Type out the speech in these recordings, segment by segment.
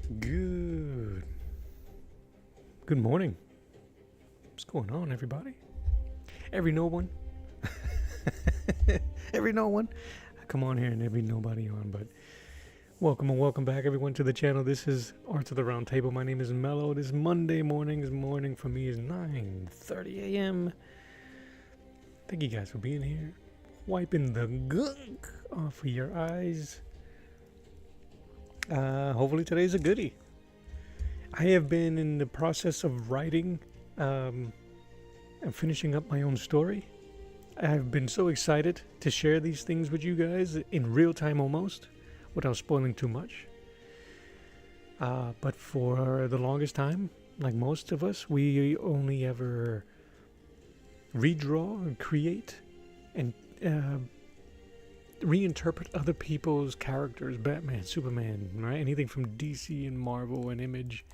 Good. Good morning. What's going on, everybody? Every no one. Every no one. I come on here and every nobody on, but welcome and welcome back, everyone, to the channel. This is Arts of the Round Table. My name is Mello. It is Monday morning. This morning for me is 9:30 a.m. Thank you guys for being here. Wiping the gunk off of your eyes. Hopefully today's a goodie. I have been in the process of writing and finishing up my own story. I've been so excited to share these things with you guys in real time almost, without spoiling too much. But for the longest time, like most of us, we only ever redraw and create and reinterpret other people's characters, Batman, Superman, right? Anything from DC and Marvel and Image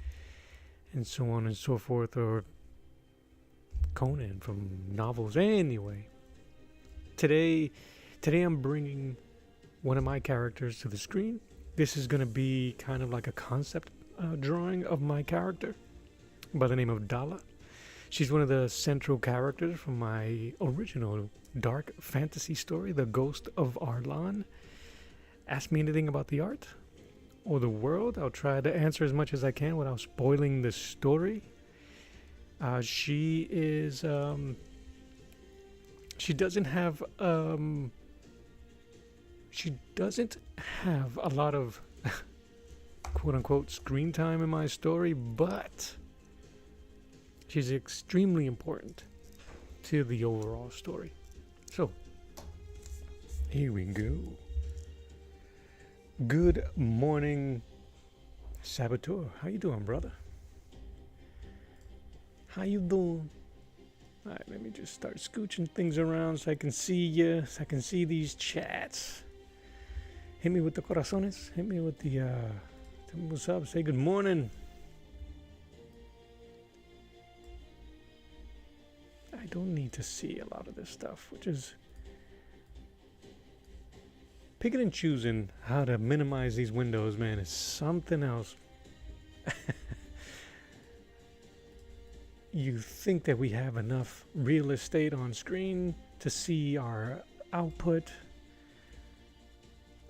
and so on and so forth, or Conan from novels. Anyway, today I'm bringing one of my characters to the screen. This is going to be kind of like a concept drawing of my character by the name of Dala. She's one of the central characters from my original dark fantasy story, The Ghost of Arlan. Ask me anything about the art or the world. I'll try to answer as much as I can without spoiling the story. She is she doesn't have a lot of quote unquote screen time in my story, but she's extremely important to the overall story. So, here we go. Good morning, Saboteur. How you doing, brother? How you doing? All right, let me just start scooching things around so I can see you, so I can see these chats. Hit me with the corazones. Hit me with the, tell me what's up. Say good morning. I don't need to see a lot of this stuff, which is picking and choosing how to minimize these windows, man, is something else. You think that we have enough real estate on screen to see our output,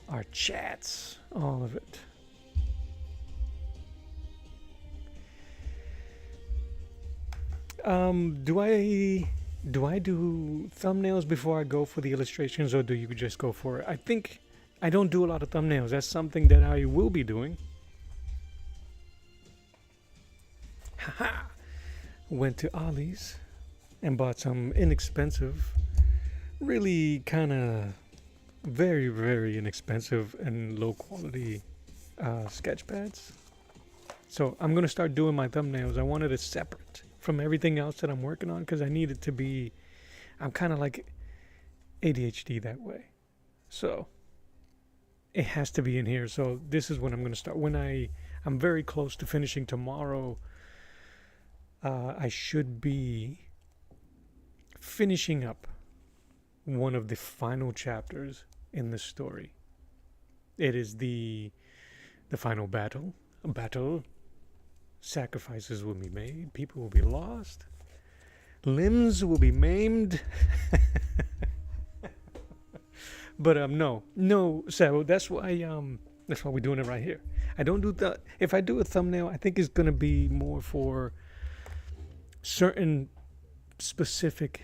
our chats, all of it. Do I do thumbnails before I go for the illustrations, or do you just go for it? I think I don't do a lot of thumbnails. That's something that I will be doing. Haha! Went to Ollie's and bought some inexpensive, really kind of very, very inexpensive and low quality sketch pads. So I'm going to start doing my thumbnails. I wanted it separate from everything else that I'm working on because I need it to be, I'm kind of like ADHD that way. So it has to be in here. So this is when I'm going to start. When I'm very close to finishing tomorrow, I should be finishing up one of the final chapters in the story. It is the final battle. A battle. Sacrifices will be made. People will be lost. Limbs will be maimed. But no, so that's why we're doing it right here. I don't do that. If I do a thumbnail, I think it's gonna be more for certain specific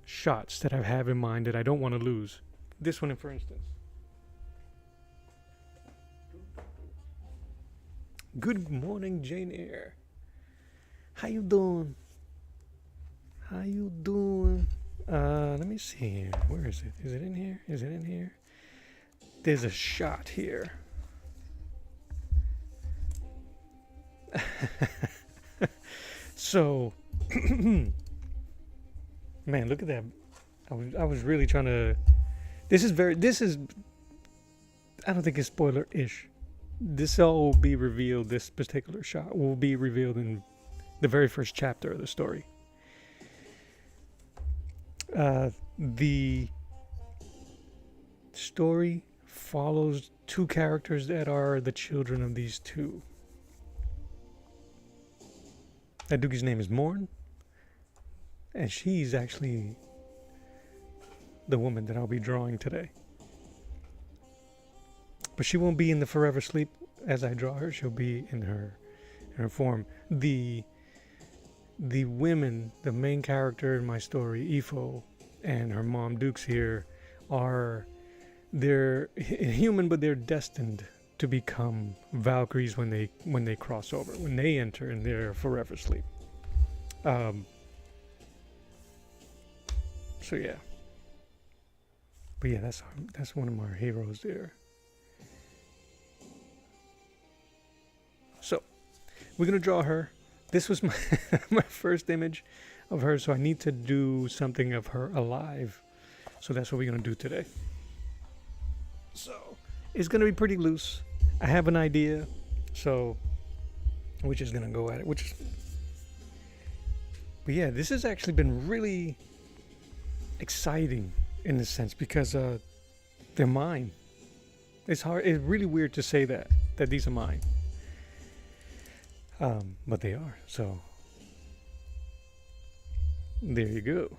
shots that I have in mind that I don't want to lose. This one, for instance. Good morning, Jane Eyre. How you doing? How you doing? Let me see here. Where is it? Is it in here? Is it in here? There's a shot here. So, man, look at that. I was really trying to. This is. I don't think it's spoiler-ish. This all will be revealed. This particular shot will be revealed in the very first chapter of the story. The story follows two characters that are the children of these two. That doogie's name is Morn, and she's actually the woman that I'll be drawing today. But she won't be in the forever sleep as I draw her. She'll be in her form. The women, the main character in my story, Ifo, and her mom Dukes here, they're human, but they're destined to become Valkyries when they cross over, when they enter in their forever sleep. So yeah. But yeah, that's one of my heroes there. So we're gonna draw her. This was my my first image of her, so I need to do something of her alive. So that's what we're gonna do today. So it's gonna be pretty loose. I have an idea, so we're just gonna go at it. But yeah, this has actually been really exciting in a sense because they're mine. It's really weird to say that these are mine. But they are, so there you go.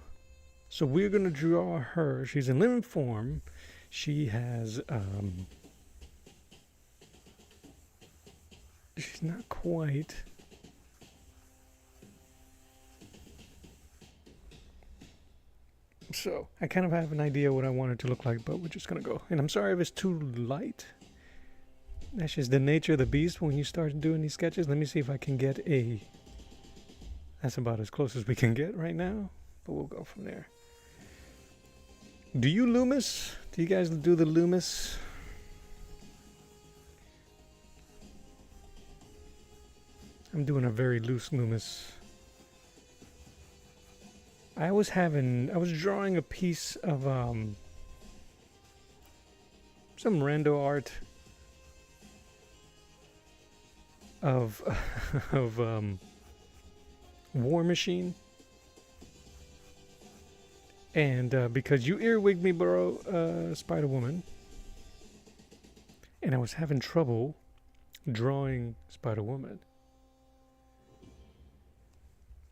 So we're gonna draw her. She's in living form. She has she's not quite. So I kind of have an idea what I want it to look like, but we're just gonna go. And I'm sorry if it's too light. That's just the nature of the beast when you start doing these sketches. Let me see if I can get that's about as close as we can get right now, but we'll go from there. Do you Loomis? Do you guys do the Loomis? I'm doing a very loose Loomis. I was drawing a piece of some rando art of War Machine, and because you earwigged me, bro, Spider Woman, and I was having trouble drawing Spider Woman.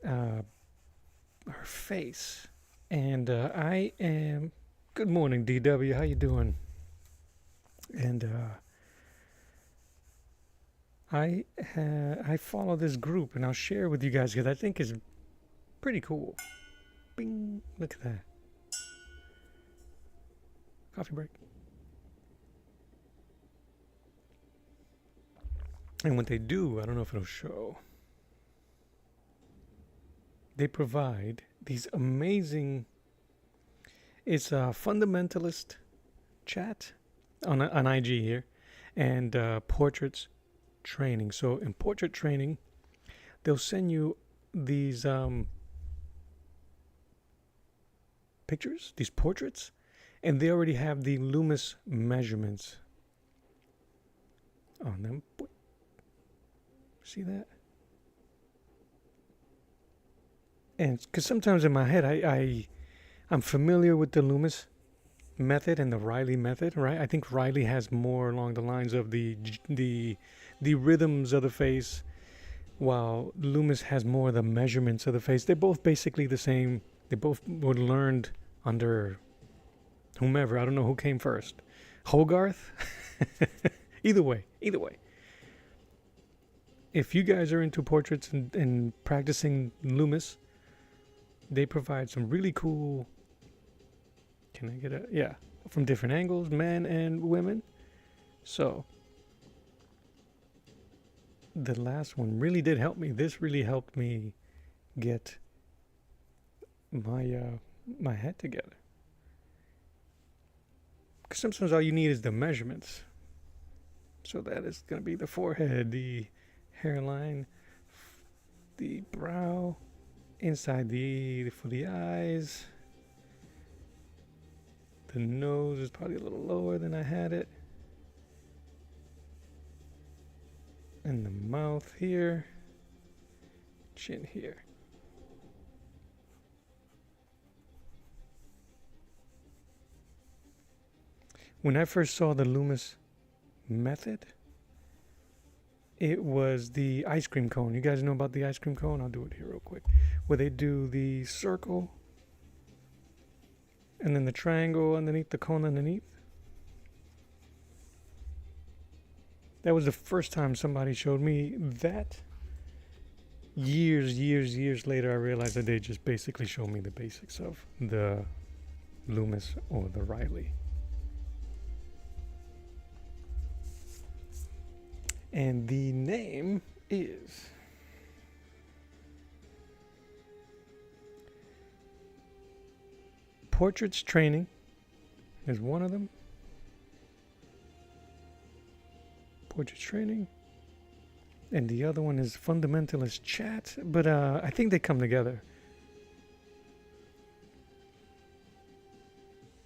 Her face, and I am. Good morning, DW. How you doing? And I follow this group, and I'll share with you guys because I think it's pretty cool. Bing! Look at that. Coffee break. And what they do, I don't know if it'll show. They provide these amazing. It's a fundamentalist chat on IG here, and portraits training. So in portrait training, they'll send you these pictures, these portraits, and they already have the Loomis measurements on them. See that? And because sometimes in my head, I'm familiar with the Loomis method and the Riley method, right? I think Riley has more along the lines of the rhythms of the face, while Loomis has more of the measurements of the face. They're both basically the same. They both were learned under whomever. I don't know who came first. Hogarth? Either way. If you guys are into portraits and practicing Loomis, they provide some really cool. Can I get yeah, from different angles, men and women. So the last one really did help me. This really helped me get my head together. Because sometimes all you need is the measurements. So that is going to be the forehead, the hairline, the brow, inside for the eyes. The nose is probably a little lower than I had it. And the mouth here. Chin here. When I first saw the Loomis method, it was the ice cream cone. You guys know about the ice cream cone? I'll do it here real quick. Where they do the circle and then the triangle underneath the cone underneath. That was the first time somebody showed me that. Years later, I realized that they just basically showed me the basics of the Loomis or the Riley. And the name is Portraits Training is one of them. Portraits Training. And the other one is Fundamentalist Chat. But I think they come together.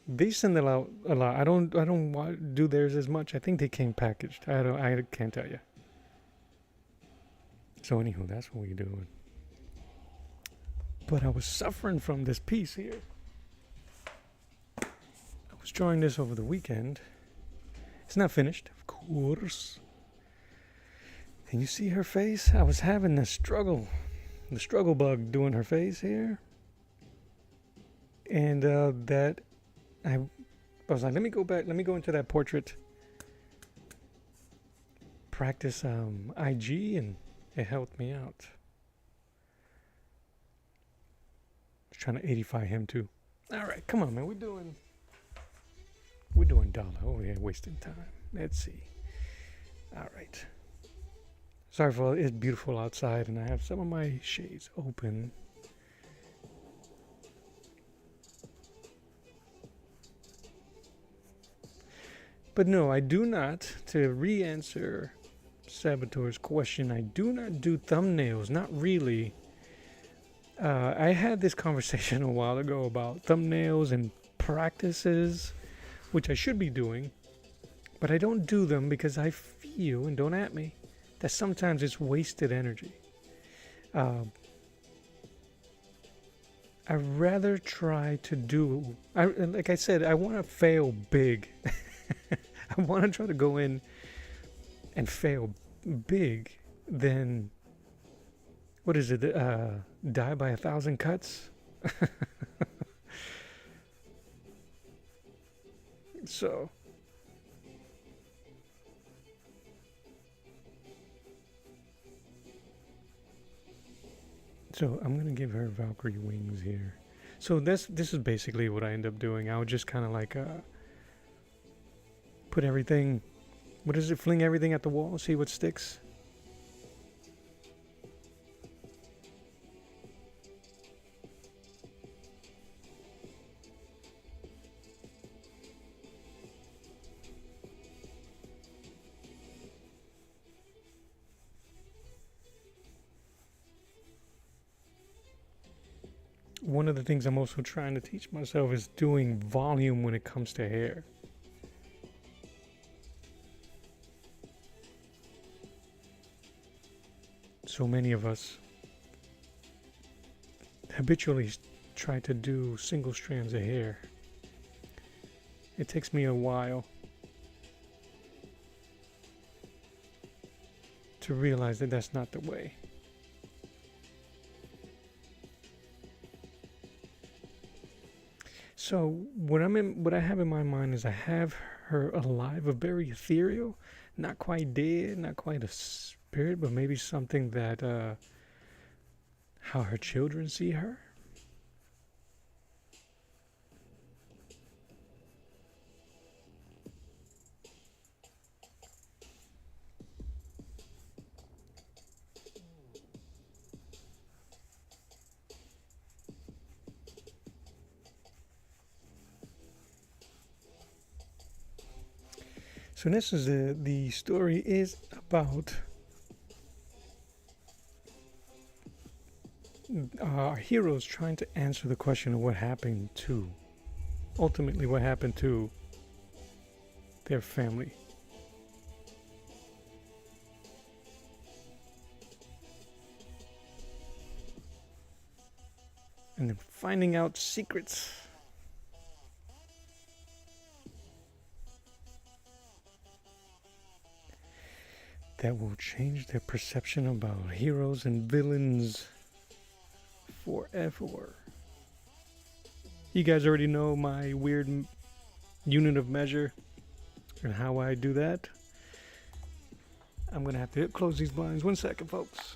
They send it out a lot. I don't do theirs as much. I think they came packaged. I can't tell you. So anywho, that's what we're doing. But I was suffering from this piece here. I was drawing this over the weekend. It's not finished, of course. Can you see her face? I was having the struggle bug doing her face here. And that I was like, let me go into that portrait practice IG, and it helped me out. I was trying to 80-fy him too. All right, come on, man. We're doing dollar over here, wasting time. Let's see. All right. Sorry for it's beautiful outside, and I have some of my shades open. But no, I do not, to re-answer Saboteur's question, I do not do thumbnails, not really. I had this conversation a while ago about thumbnails and practices, which I should be doing, but I don't do them because I feel, and don't at me, that sometimes it's wasted energy. I'd rather try to do, like I said, I want to fail big. I want to try to go in and fail big than, what is it, die by 1,000 cuts? So I'm going to give her Valkyrie wings here. So this is basically what I end up doing. I would just kind of like put everything, what is it, fling everything at the wall, see what sticks. One of the things I'm also trying to teach myself is doing volume when it comes to hair. So many of us habitually try to do single strands of hair. It takes me a while to realize that that's not the way. So what I have in my mind is I have her alive, but very ethereal, not quite dead, not quite a spirit, but maybe something that how her children see her. So this is the story is about our heroes trying to answer the question of what happened to their family. And then finding out secrets. that will change their perception about heroes and villains forever. You guys already know my weird unit of measure and how I do that. I'm going to have to close these blinds. 1 second, folks.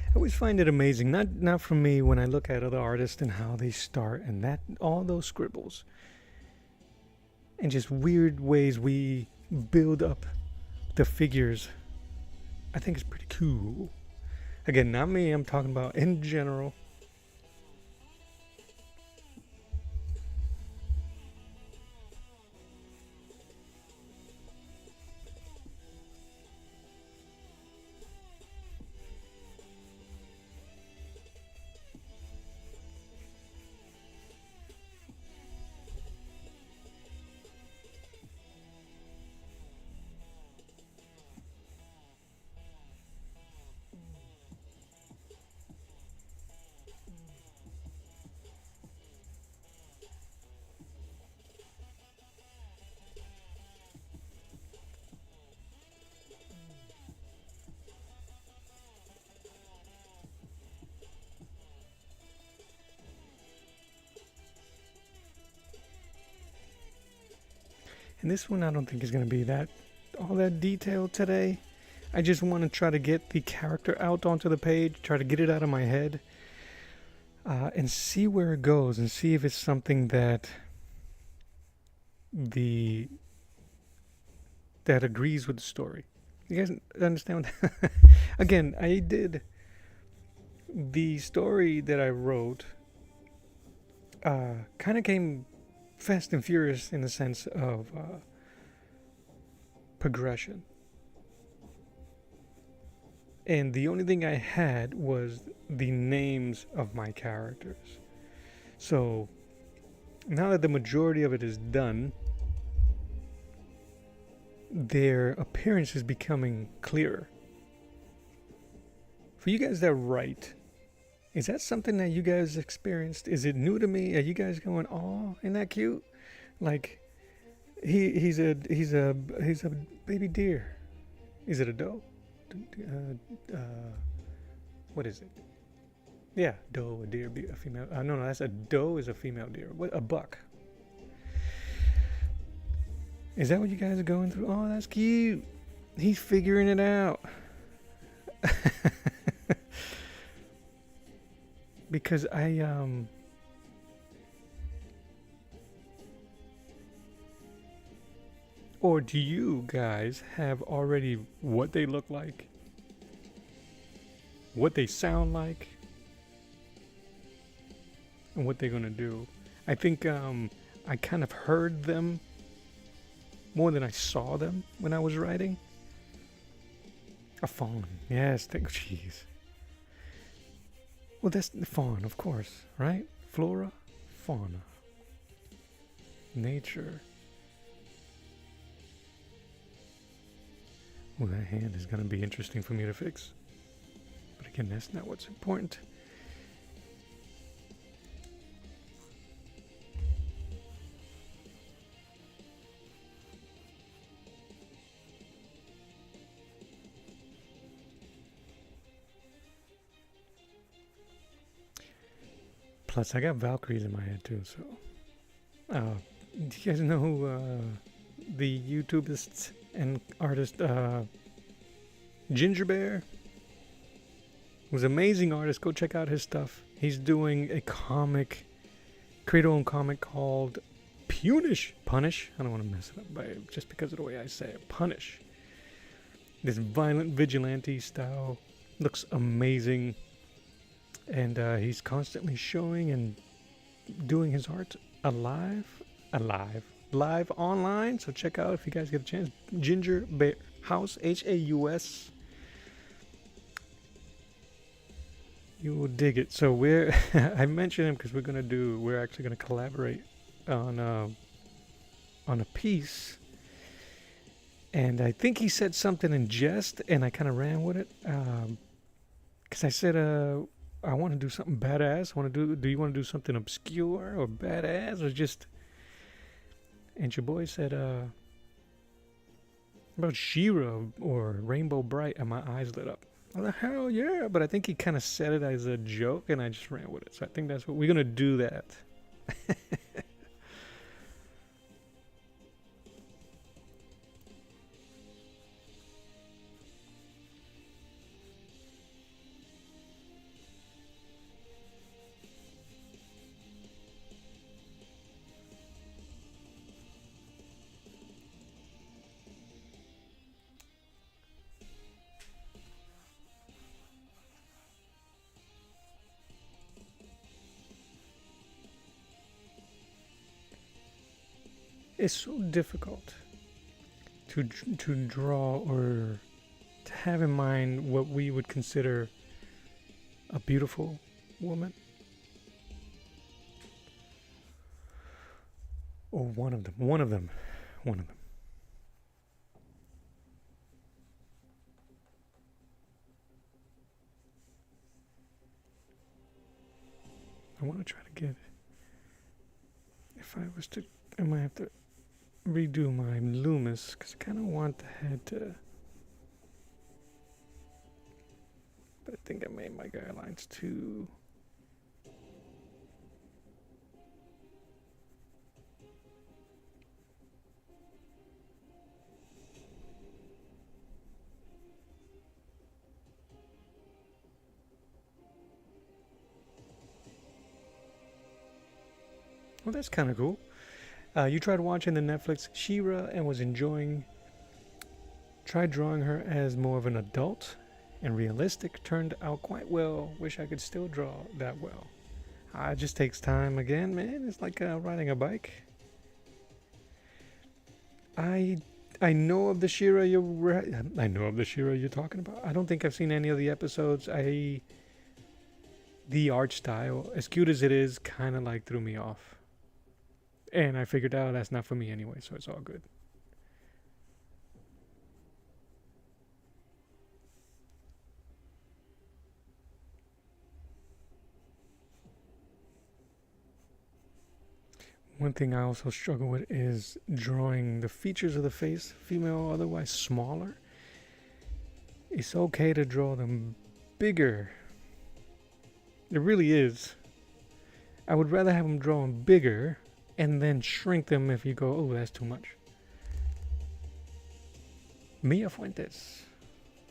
I always find it amazing, not from me, when I look at other artists and how they start, and that all those scribbles and just weird ways we build up the figures. I think it's pretty cool. Again, not me, I'm talking about in general. And this one I don't think is going to be all that detailed today. I just want to try to get the character out onto the page, try to get it out of my head, and see where it goes, and see if it's something that agrees with the story. You guys understand? Again, I did the story that I wrote. Kind of came Fast and Furious in the sense of progression. And the only thing I had was the names of my characters. So now that the majority of it is done, their appearance is becoming clearer. For you guys that write, is that something that you guys experienced? Is it new to me? Are you guys going, "Oh, isn't that cute"? Like, he's a baby deer. Is it a doe? What is it? Yeah, doe, a deer, a female. No, that's a doe is a female deer. What, a buck? Is that what you guys are going through? Oh, that's cute. He's figuring it out. Because or do you guys have already what they look like? What they sound like? And what they're gonna do? I think I kind of heard them more than I saw them when I was writing. A fawn. Yes, jeez. Well, that's the fawn, of course, right? Flora, fauna, nature. Well, that hand is going to be interesting for me to fix. But again, that's not what's important. Plus, I got Valkyries in my head too, so. Do you guys know who the YouTubist and artist Ginger Bear? Who's an amazing artist. Go check out his stuff. He's doing a comic, create-own comic called Punish. I don't want to mess it up just because of the way I say it. Punish. This violent vigilante style. Looks amazing. And he's constantly showing and doing his art alive. live online. So check out if you guys get a chance. Ginger Bear House, Haus. You will dig it. So we're I mentioned him because we're actually gonna collaborate on a piece, and I think he said something in jest, and I kind of ran with it because I said I want to do something badass. Do you want to do something obscure or badass or just? And your boy said about She-Ra or Rainbow Bright, and my eyes lit up. I was like, hell yeah! But I think he kind of said it as a joke, and I just ran with it. So I think that's what we're gonna do. That. It's so difficult to draw or to have in mind what we would consider a beautiful woman, or one of them. I want to try to get. If I was to, I might have to redo my Loomis because I kind of want the head to. But I think I made my guidelines too. Well, that's kind of cool. You tried watching the Netflix She-Ra and was enjoying. Tried drawing her as more of an adult and realistic. Turned out quite well. Wish I could still draw that well. It just takes time again, man. It's like riding a bike. I know of the She-Ra I know of the She-Ra you're talking about. I don't think I've seen any of the episodes. The art style, as cute as it is, kind of like threw me off. And I figured out that's not for me anyway, so it's all good. One thing I also struggle with is drawing the features of the face, female or otherwise, smaller. It's okay to draw them bigger. It really is. I would rather have them drawn bigger and then shrink them if you go, oh, that's too much. Mia Fuentes,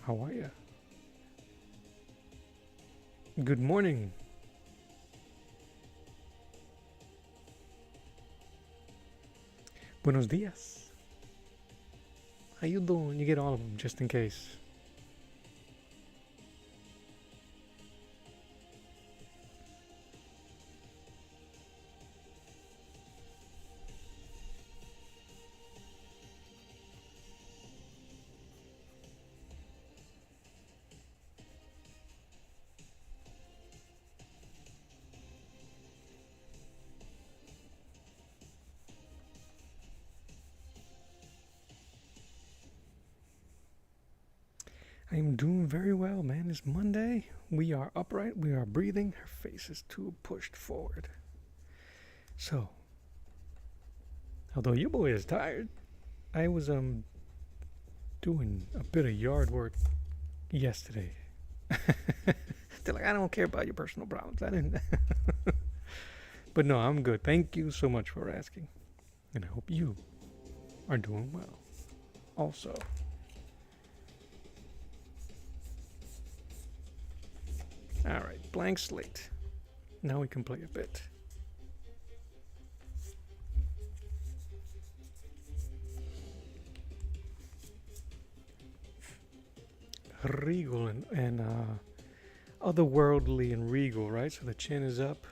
how are you? Good morning. Buenos dias. How you doing? You get all of them just in case. I am doing very well, man. It's Monday. We are upright. We are breathing. Her face is too pushed forward. So, although your boy is tired, I was doing a bit of yard work yesterday. They're like, I don't care about your personal problems. I didn't. But no, I'm good. Thank you so much for asking. And I hope you are doing well. Also. Alright, blank slate. Now we can play a bit. Regal and otherworldly and regal, right? So the chin is up.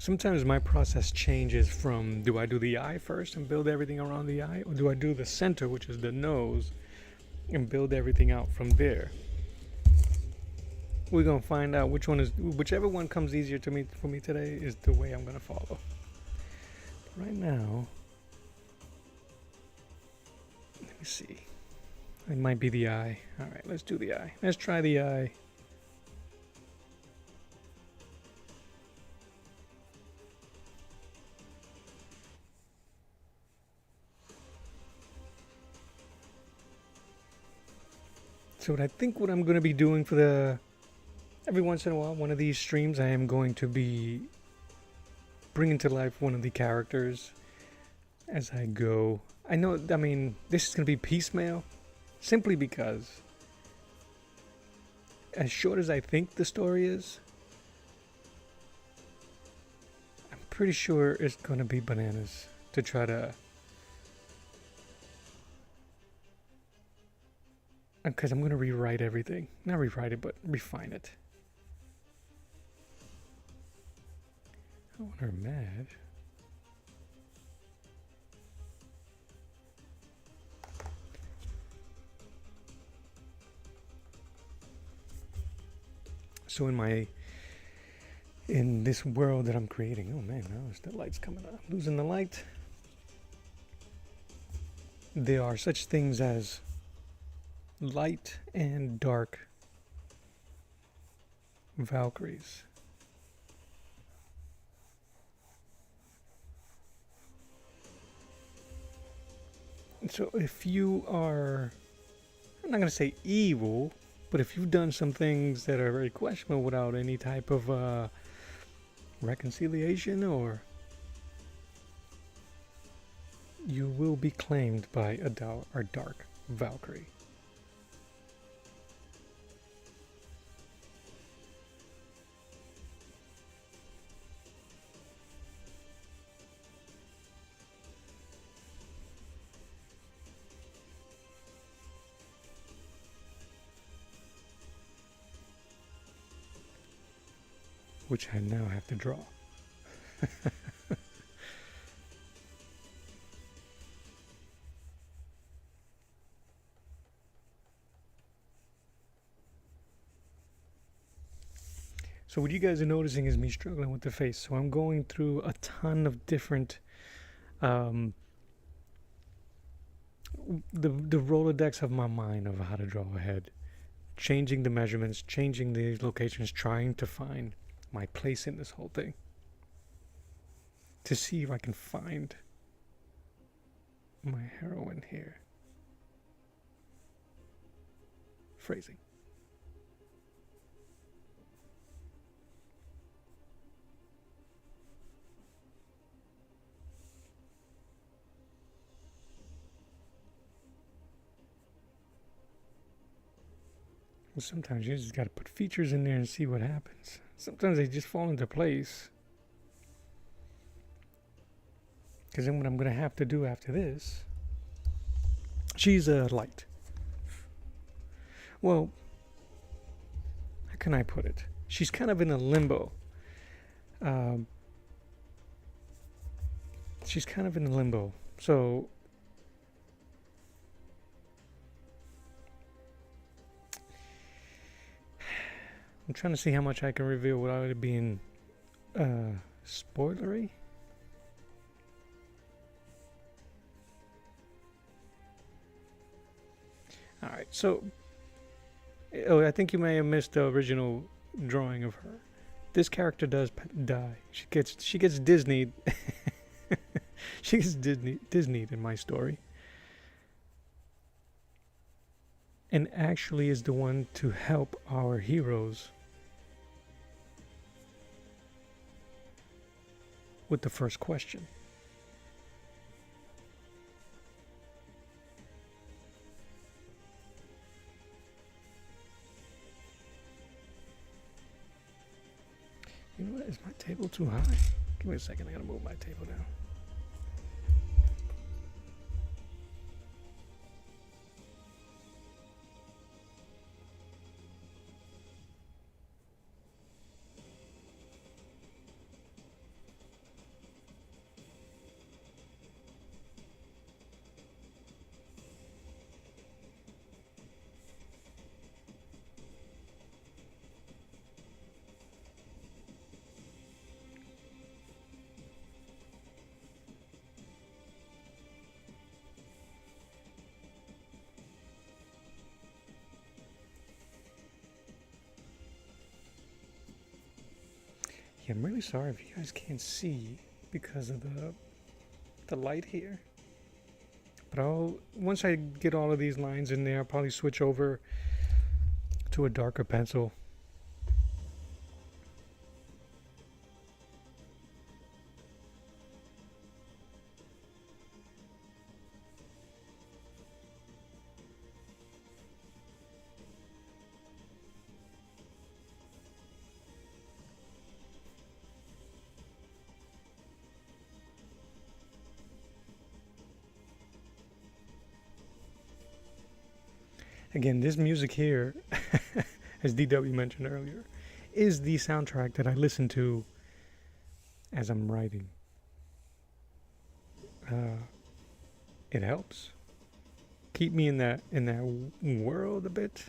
Sometimes my process changes from, do I do the eye first and build everything around the eye, or do I do the center, which is the nose, and build everything out from there? We're gonna find out whichever one comes easier for me today is the way I'm gonna follow. Right now, let me see. It might be the eye. All right, let's do the eye. Let's try the eye. So I think what I'm going to be doing every once in a while, one of these streams, I am going to be bringing to life one of the characters as I go. I know, this is going to be piecemeal, simply because as short as I think the story is, I'm pretty sure it's going to be bananas to try to... Because I'm going to rewrite everything. Not rewrite it, but refine it. I want her mad. So in this world that I'm creating, oh man, now the light's coming up. I'm losing the light. There are such things as light and dark Valkyries. So if you are, I'm not going to say evil, but if you've done some things that are very questionable without any type of reconciliation, or you will be claimed by a dark Valkyrie. Which I now have to draw. So what you guys are noticing is me struggling with the face. So I'm going through a ton of different the Rolodex of my mind of how to draw a head. Changing the measurements, changing the locations, trying to find my place in this whole thing, to see if I can find my heroine here. Phrasing. Well, sometimes you just got to put features in there and see what happens. Sometimes they just fall into place. Because then what I'm going to have to do after this, she's a light. Well, how can I put it? She's kind of in a limbo. So I'm trying to see how much I can reveal without it being spoilery. Alright, so I think you may have missed the original drawing of her. This character does die. She gets Disneyed. She gets Disneyed in my story. And actually is the one to help our heroes with the first question. You know what? Is my table too high? Give me a second. I gotta move my table down. Yeah, I'm really sorry if you guys can't see because of the light here. But once I get all of these lines in there, I'll probably switch over to a darker pencil. Again, this music here, as DW mentioned earlier, is the soundtrack that I listen to as I'm writing. It helps keep me in that world a bit.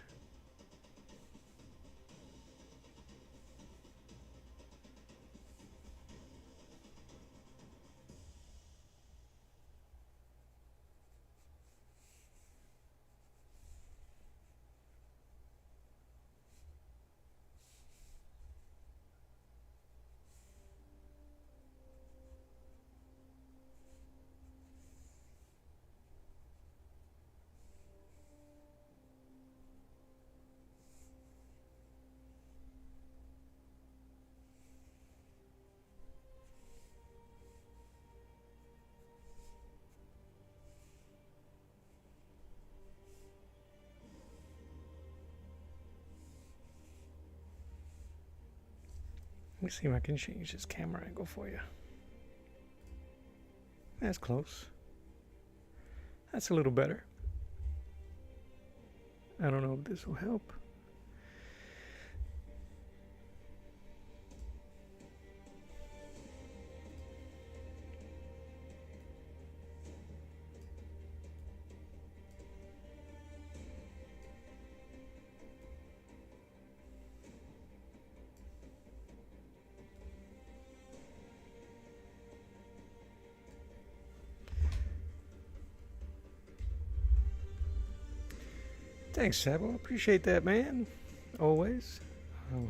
Let me see if I can change this camera angle for you. That's close. That's a little better. I don't know if this will help. Thanks, Sabo. Appreciate that, man. Always.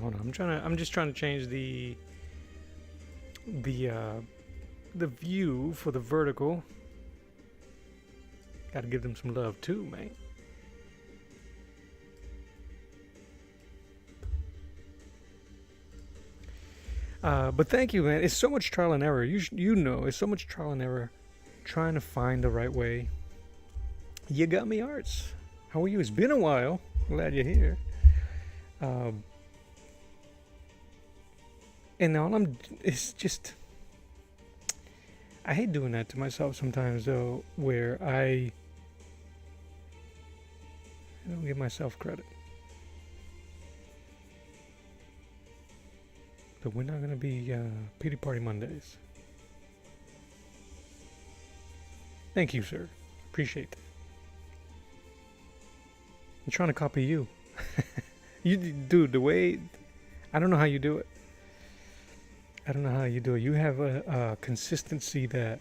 Hold on. I'm just trying to change the view for the vertical. Got to give them some love too, man. But thank you, man. It's so much trial and error. You know, it's so much trial and error trying to find the right way. You got me, Arts. How are you? It's been a while. Glad you're here. And it's just, I hate doing that to myself sometimes, though, where I don't give myself credit. But we're not going to be Pity Party Mondays. Thank you, sir. Appreciate that. I'm trying to copy you. Dude, the way, I don't know how you do it. I don't know how you do it. You have a consistency that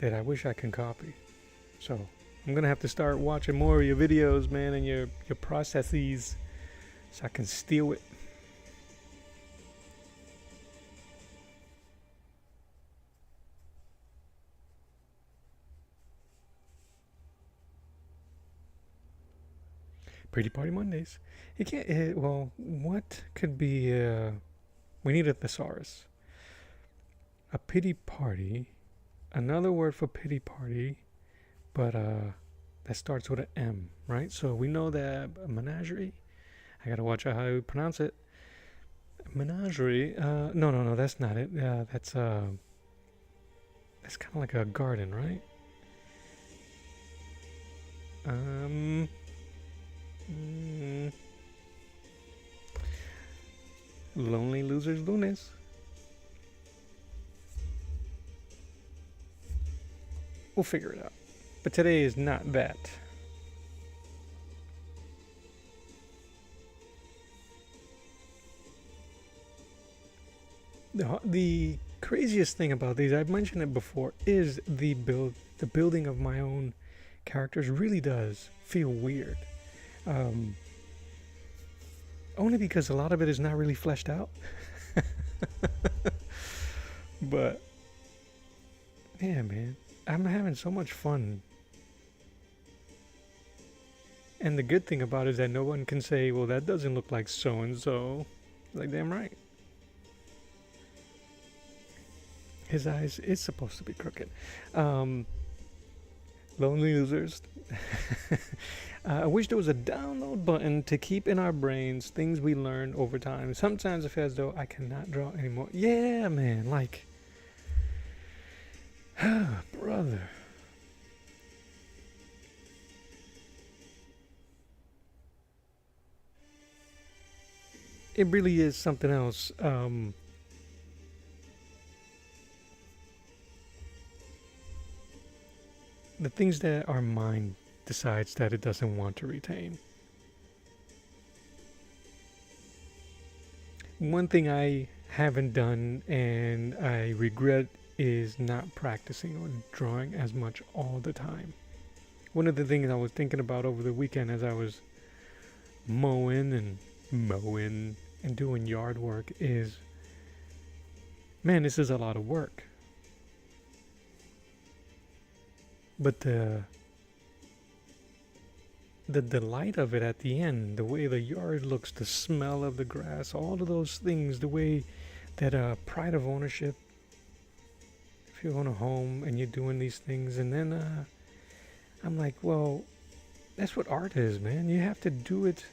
I wish I can copy. So I'm gonna have to start watching more of your videos, man, and your processes, so I can steal it. Pretty Party Mondays. You can't. Well, what could be? We need a thesaurus. A pity party. Another word for pity party, but that starts with an M, right? So we know that a menagerie. I gotta watch out how you pronounce it. Menagerie. No, that's not it. That's kind of like a garden, right? Lonely Losers Lunes. We'll figure it out. But today is not that. The craziest thing about these, I've mentioned it before, is the building of my own characters really does feel weird. Only because a lot of it is not really fleshed out. But yeah, man, I'm having so much fun. And the good thing about it is that no one can say, well, that doesn't look like so and so. Like, damn right. His eyes is supposed to be crooked. Lonely Losers. I wish there was a download button to keep in our brains things we learn over time. Sometimes I feel as though I cannot draw anymore. Yeah, man, like, brother. It really is something else. The things that our mind decides that it doesn't want to retain. One thing I haven't done and I regret is not practicing or drawing as much all the time. One of the things I was thinking about over the weekend as I was mowing and doing yard work is, man, this is a lot of work. But the delight of it at the end, the way the yard looks, the smell of the grass, all of those things, the way that pride of ownership, if you own a home and you're doing these things, and then I'm like, well, that's what art is, man. You have to do it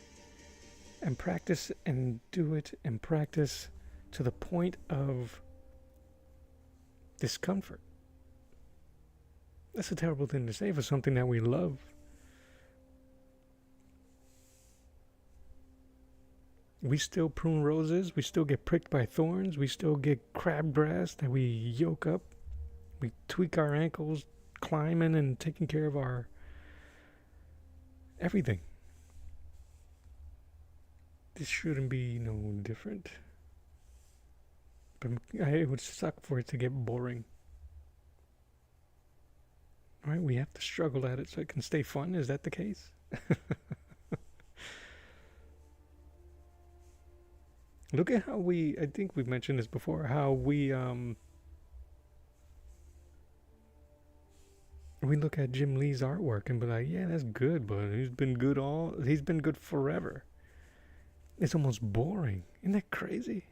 and practice and do it and practice to the point of discomfort. That's a terrible thing to say for something that we love. We still prune roses. We still get pricked by thorns. We still get crabgrass that we yoke up. We tweak our ankles climbing and taking care of our everything. This shouldn't be no different. But it would suck for it to get boring. All right, we have to struggle at it so it can stay fun. Is that the case? Look at how I think we've mentioned this before, how we look at Jim Lee's artwork and be like, yeah, that's good, but he's been good forever. It's almost boring. Isn't that crazy?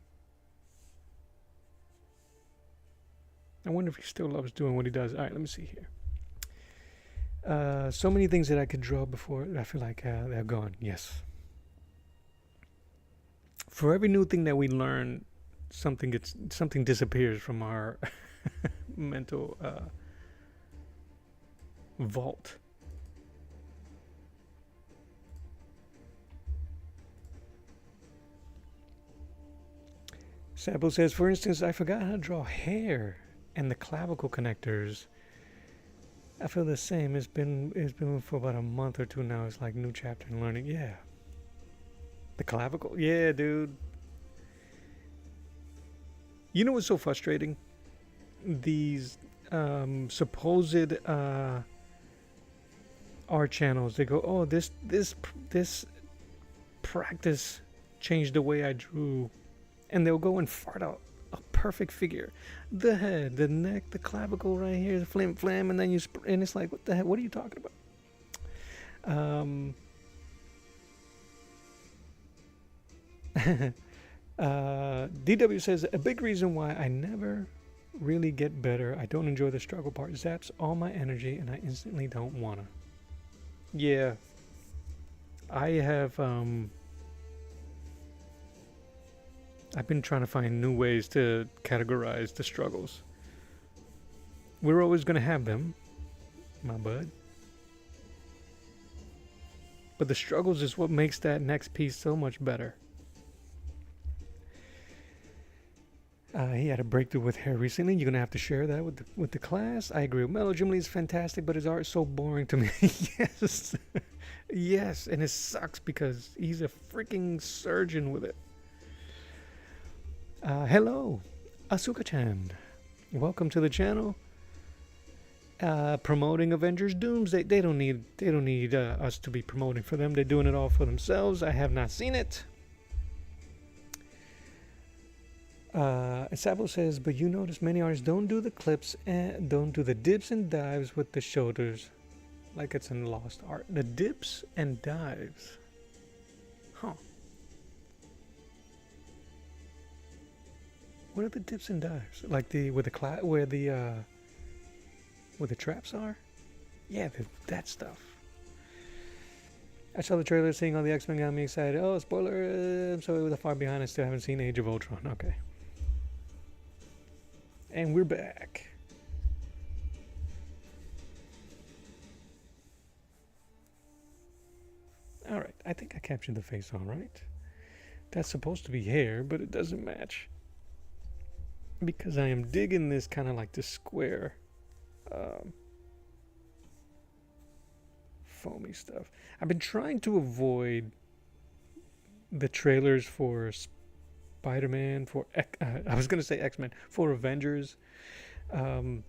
I wonder if he still loves doing what he does. All right, let me see here. So many things that I could draw before, I feel like they're gone. Yes. For every new thing that we learn, something disappears from our mental vault. Sabo says, for instance, I forgot how to draw hair and the clavicle connectors. I feel the same. It's been for about a month or two now. It's like new chapter in learning. Yeah. The clavicle. Yeah, dude. You know what's so frustrating? These supposed art channels. They go, oh, this practice changed the way I drew, and they'll go and fart out a perfect figure. The head, the neck, the clavicle right here, the flim flam, and then and it's like, what the heck? What are you talking about? DW says, a big reason why I never really get better, I don't enjoy the struggle part, zaps all my energy and I instantly don't wanna. Yeah, I have I've been trying to find new ways to categorize the struggles. We're always gonna have them, my bud. But the struggles is what makes that next piece so much better. He had a breakthrough with hair recently. You're gonna have to share that with the class. I agree. Mello Jim Lee is fantastic, but his art is so boring to me. Yes, yes, and it sucks because he's a freaking surgeon with it. Hello, Asuka-chan. Welcome to the channel. Promoting Avengers Doomsday. They don't need us to be promoting for them. They're doing it all for themselves. I have not seen it. Sabo says, but you notice many artists don't do the clips and don't do the dips and dives with the shoulders like it's in lost art. The dips and dives. Huh. What are the dips and dives? Like the where the traps are? Yeah, that stuff. I saw the trailer, seeing all the X-Men got me excited. Oh, spoiler! I'm sorry, with the far behind. I still haven't seen Age of Ultron. Okay. And we're back. Alright, I think I captured the face all right. That's supposed to be hair, but it doesn't match. Because I am digging this kind of like the square foamy stuff. I've been trying to avoid the trailers for Spider-Man, for I was going to say X-Men, for Avengers. I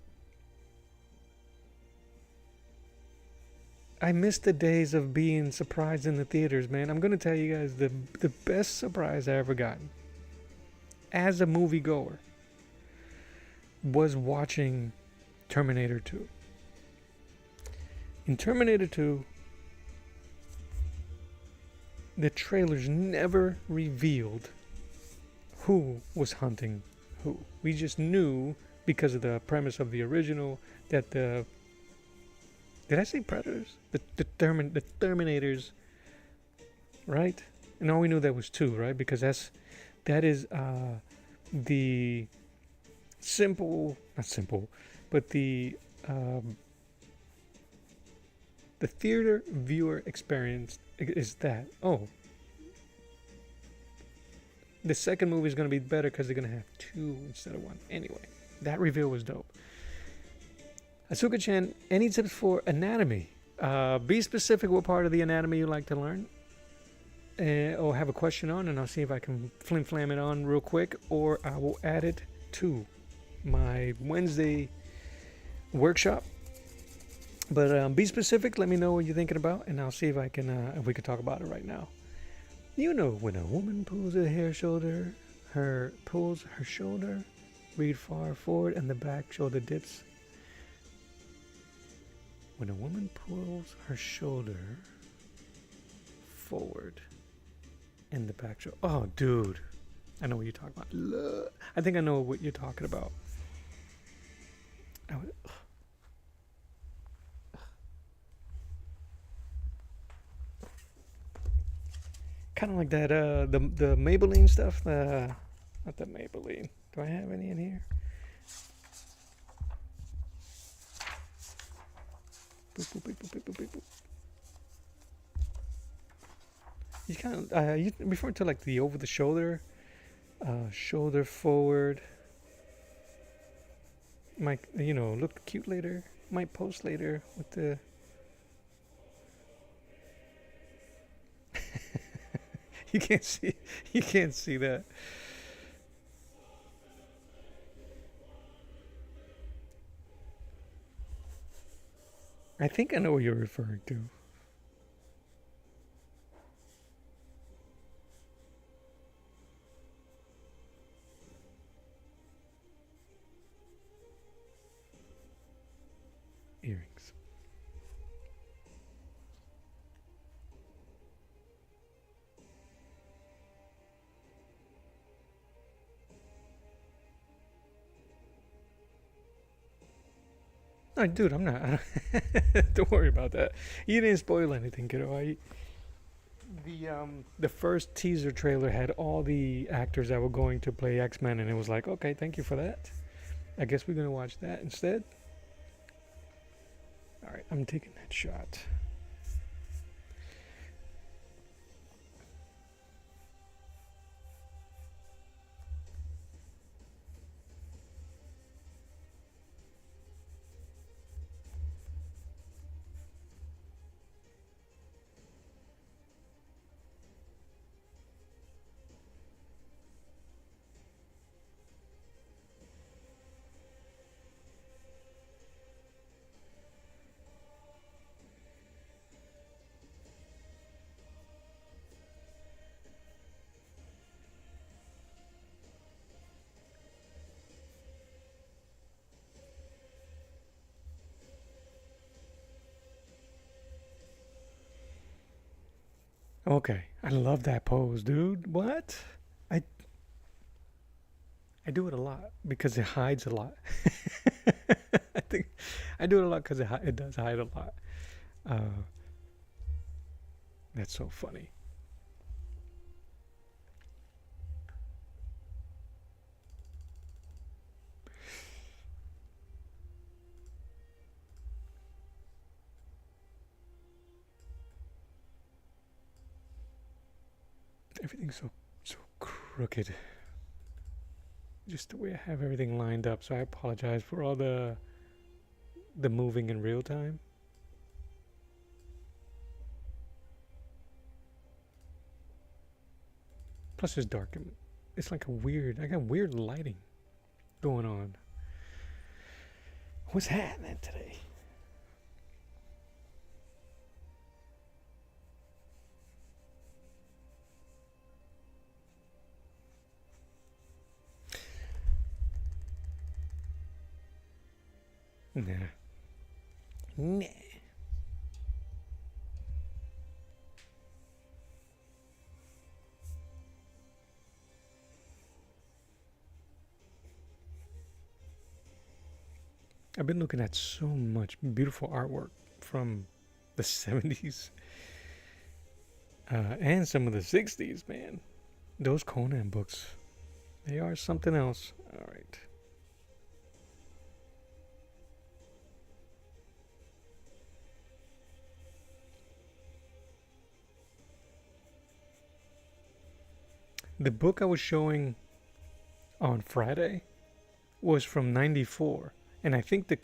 miss the days of being surprised in the theaters, man. I'm going to tell you guys the best surprise I ever gotten as a moviegoer was watching Terminator 2. In Terminator 2, the trailers never revealed who was hunting who. We just knew because of the premise of the original that the... Did I say predators? The Terminators, right? And all we knew that was two, right? Because that is the not simple, but the theater viewer experience is that, oh, the second movie is going to be better because they're going to have two instead of one. Anyway, that reveal was dope. Asuka-chan, any tips for anatomy? Be specific what part of the anatomy you like to learn. Or have a question on, and I'll see if I can flim-flam it on real quick, or I will add it to my Wednesday workshop. But be specific. Let me know what you're thinking about, and I'll see if I can if we can talk about it right now. You know, when a woman pulls her shoulder, read far forward, and the back shoulder dips. When a woman pulls her shoulder forward, and the back shoulder. Oh, dude, I know what you're talking about. I think I know what you're talking about. Kind of like that, the Maybelline stuff. Not the Maybelline. Do I have any in here? Boop, boop, boop, boop, boop, boop, boop. You kind of you refer to like the over the shoulder, shoulder forward. Might look cute later. Might post later with the. You can't see that. I think I know what you're referring to. Earrings. No, dude, I'm not. Don't worry about that. You didn't spoil anything, kiddo. The first teaser trailer had all the actors that were going to play X-Men, and it was like, okay, thank you for that. I guess we're gonna watch that instead. All right, I'm taking that shot. Okay, I love that pose, dude. What? I I do it a lot because it hides a lot. I think I do it a lot because it does hide a lot. Uh, that's so funny. Everything's so crooked. Just the way I have everything lined up. So I apologize for all the moving in real time. Plus it's dark and it's like I got weird lighting going on. What's happening today? Nah. Nah. I've been looking at so much beautiful artwork from the 70s and some of the 60s, man. Those Conan books, they are something else. All right. The book I was showing on Friday was from 94. And I think the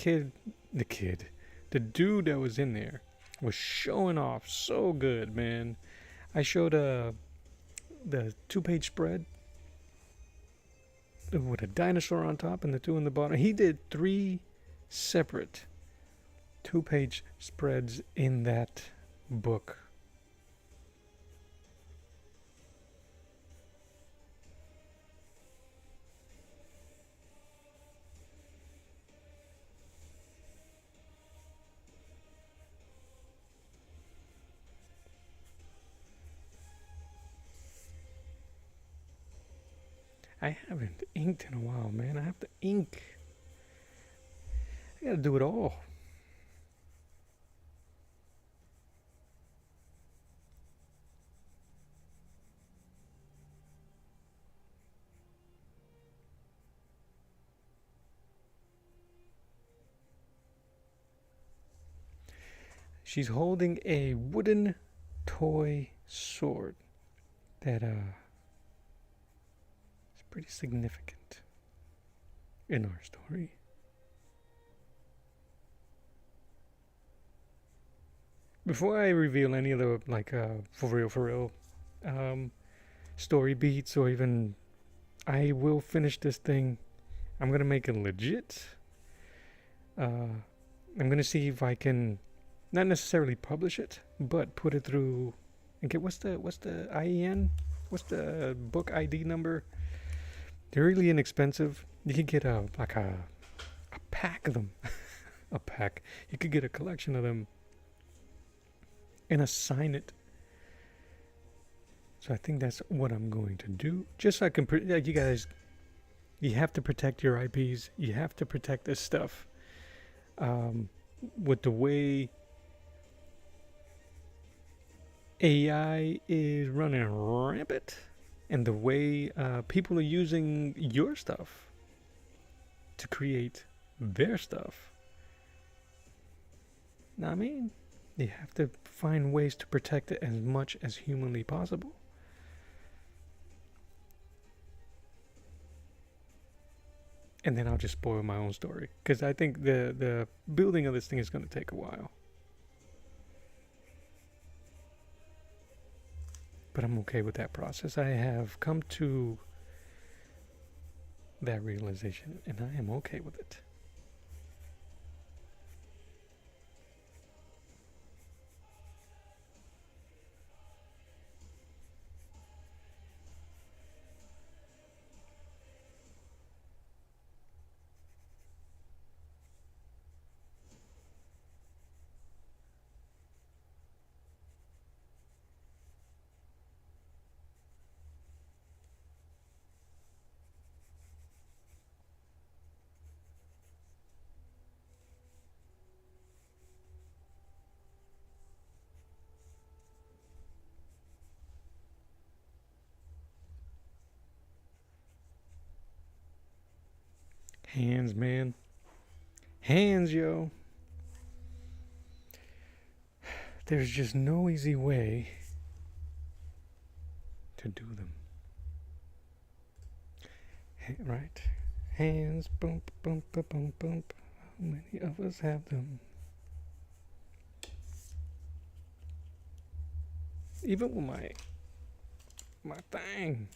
dude that was in there was showing off so good, man. I showed the 2-page spread with a dinosaur on top and the two on the bottom. He did 3 separate 2-page spreads in that book. I haven't inked in a while, man. I have to ink. I gotta do it all. She's holding a wooden toy sword that is pretty significant in our story. Before I reveal any of the for real story beats or even I will finish this thing. I'm gonna make it legit. I'm gonna see if I can not necessarily publish it, but put it through and get what's the IEN? What's the book ID number? They're really inexpensive. You could get a pack of them. A pack. You could get a collection of them and assign it. So I think that's what I'm going to do. Just so I can, you guys, you have to protect your IPs. You have to protect this stuff. With the way AI is running rampant and the way people are using your stuff to create their stuff. I mean, you have to find ways to protect it as much as humanly possible. And then I'll just spoil my own story because I think the building of this thing is going to take a while. But I'm okay with that process. I have come to that realization and I am okay with it. Hands, man. Hands, yo. There's just no easy way to do them. Right? Hands, bump, bump, bump, bump, bump. How many of us have them? Even with my thing.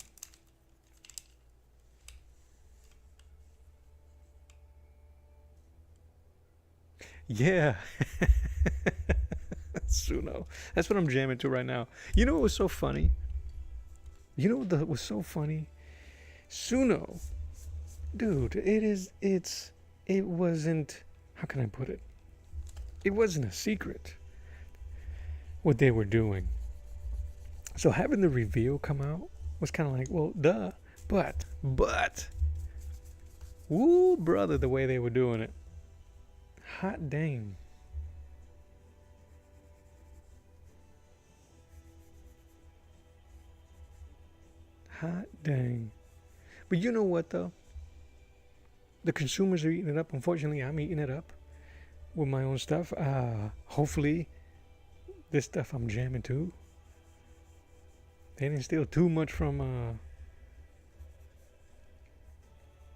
Yeah. Suno. That's what I'm jamming to right now. You know what was so funny? You know what was so funny? Suno. Dude, it wasn't, how can I put it? It wasn't a secret what they were doing. So having the reveal come out was kind of like, well, duh. But, woo, brother, the way they were doing it. Hot dang. Hot dang. But you know what, though? The consumers are eating it up. Unfortunately, I'm eating it up with my own stuff. Hopefully, this stuff I'm jamming to. They didn't steal too much from,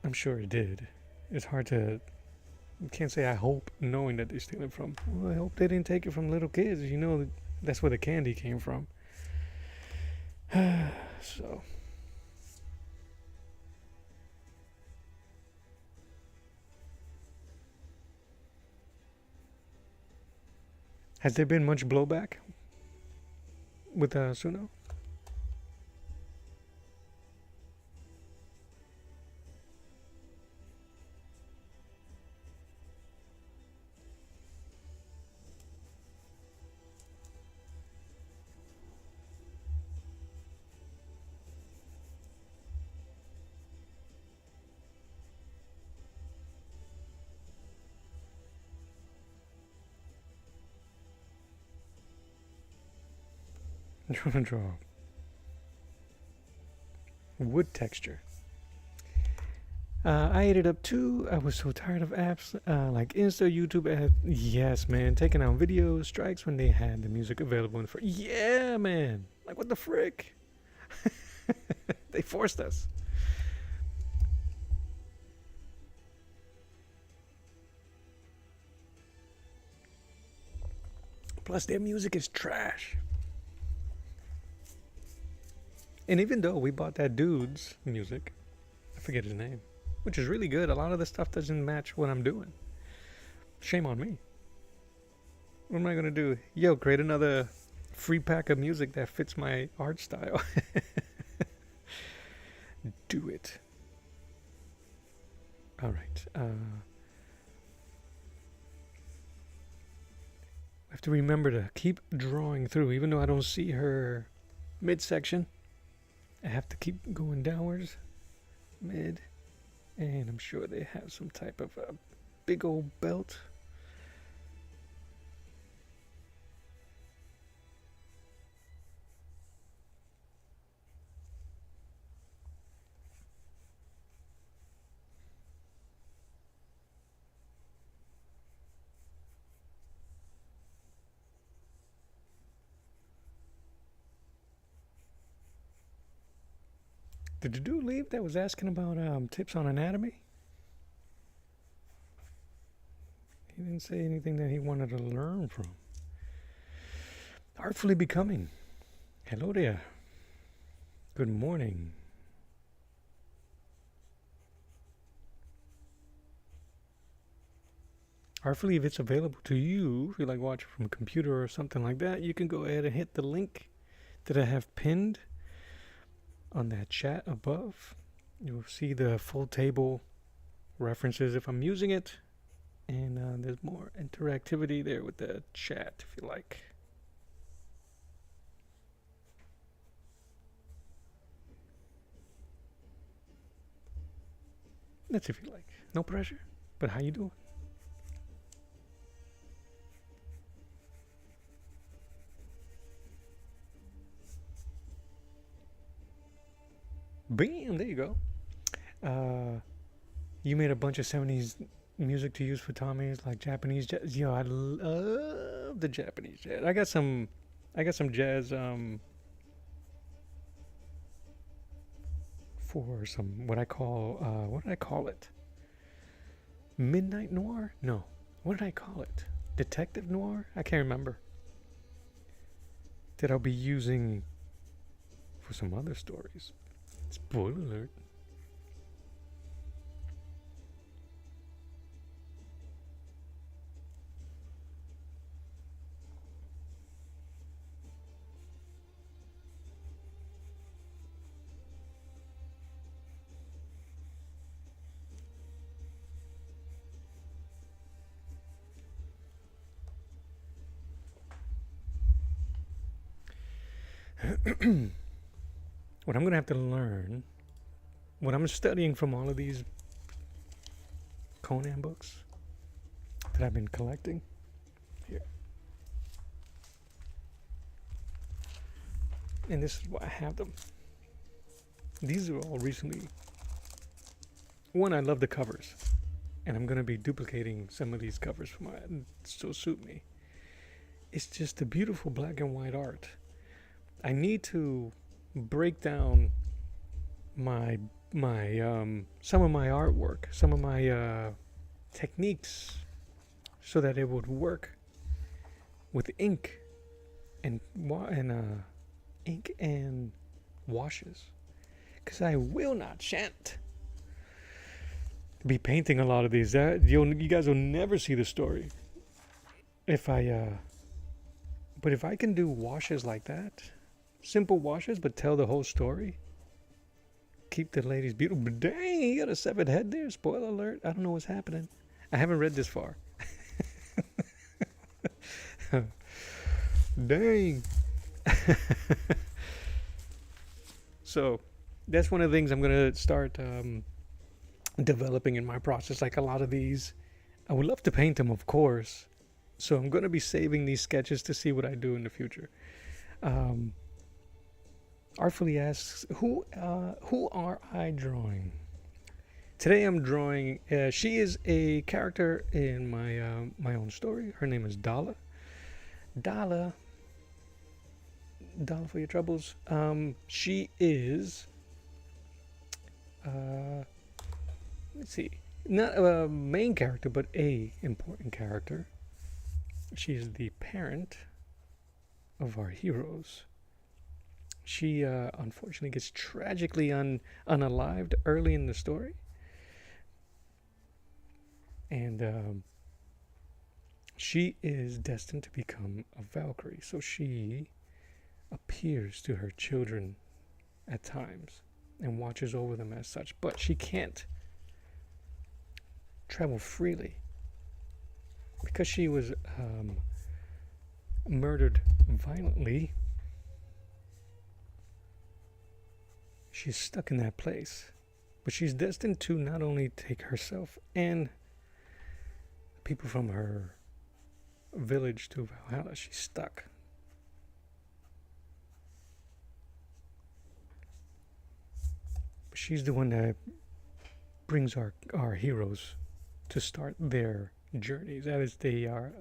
I'm sure it did. It's hard to, you can't say I hope knowing that they're stealing from. Well, I hope they didn't take it from little kids. You know, that's where the candy came from. So. Has there been much blowback with Suno? Draw. Wood texture. I ate it up too. I was so tired of apps like Insta, YouTube ads. Yes, man. Taking out video strikes when they had the music available. Yeah, man. Like, what the frick? They forced us. Plus, their music is trash. And even though we bought that dude's music, I forget his name, which is really good, a lot of the stuff doesn't match what I'm doing. Shame on me. What am I going to do? Yo, create another free pack of music that fits my art style. Do it. All right. I have to remember to keep drawing through, even though I don't see her midsection. I have to keep going downwards, mid, and I'm sure they have some type of a big old belt. Did the dude leave that was asking about tips on anatomy? He didn't say anything that he wanted to learn from. Artfully Becoming. Hello there. Good morning. Artfully, if it's available to you, if you like watching from a computer or something like that, you can go ahead and hit the link that I have pinned on that chat above. You'll see the full table references if I'm using it, and there's more interactivity there with the chat if you like. That's if you like. No pressure. But how you doing? Bam, there you go. You made a bunch of 70s music to use for Tommy's, like Japanese jazz. Yo, I love the Japanese jazz. I got some jazz for some what did I call it? Midnight noir? No. What did I call it? Detective noir? I can't remember. That I'll be using for some other stories. Spoiler alert. What I'm going to have to learn, what I'm studying from all of these Conan books that I've been collecting. Here. And this is why I have them. These are all recently. One, I love the covers. And I'm going to be duplicating some of these covers for my, so suit me. It's just the beautiful black and white art. I need to break down my some of my artwork, some of my techniques, so that it would work with ink and ink and washes. Because I will not shan't be painting a lot of these. You guys will never see the story if but if I can do washes like that, simple washes, but tell the whole story. Keep the ladies beautiful. But dang, you got a severed head there. Spoiler alert. I don't know what's happening. I haven't read this far. Dang. So that's one of the things I'm going to start developing in my process. Like a lot of these, I would love to paint them, of course. So I'm going to be saving these sketches to see what I do in the future. Artfully asks, who are I drawing? Today I'm drawing, she is a character in my own story. Her name is Dala. Dala for your troubles. She is, let's see, not a main character, but a important character. She is the parent of our heroes. She unfortunately gets tragically unalived early in the story. And she is destined to become a Valkyrie. So she appears to her children at times and watches over them as such. But she can't travel freely because she was murdered violently. She's stuck in that place. But she's destined to not only take herself and people from her village to Valhalla. She's stuck. But she's the one that brings our heroes to start their journeys. That is, they are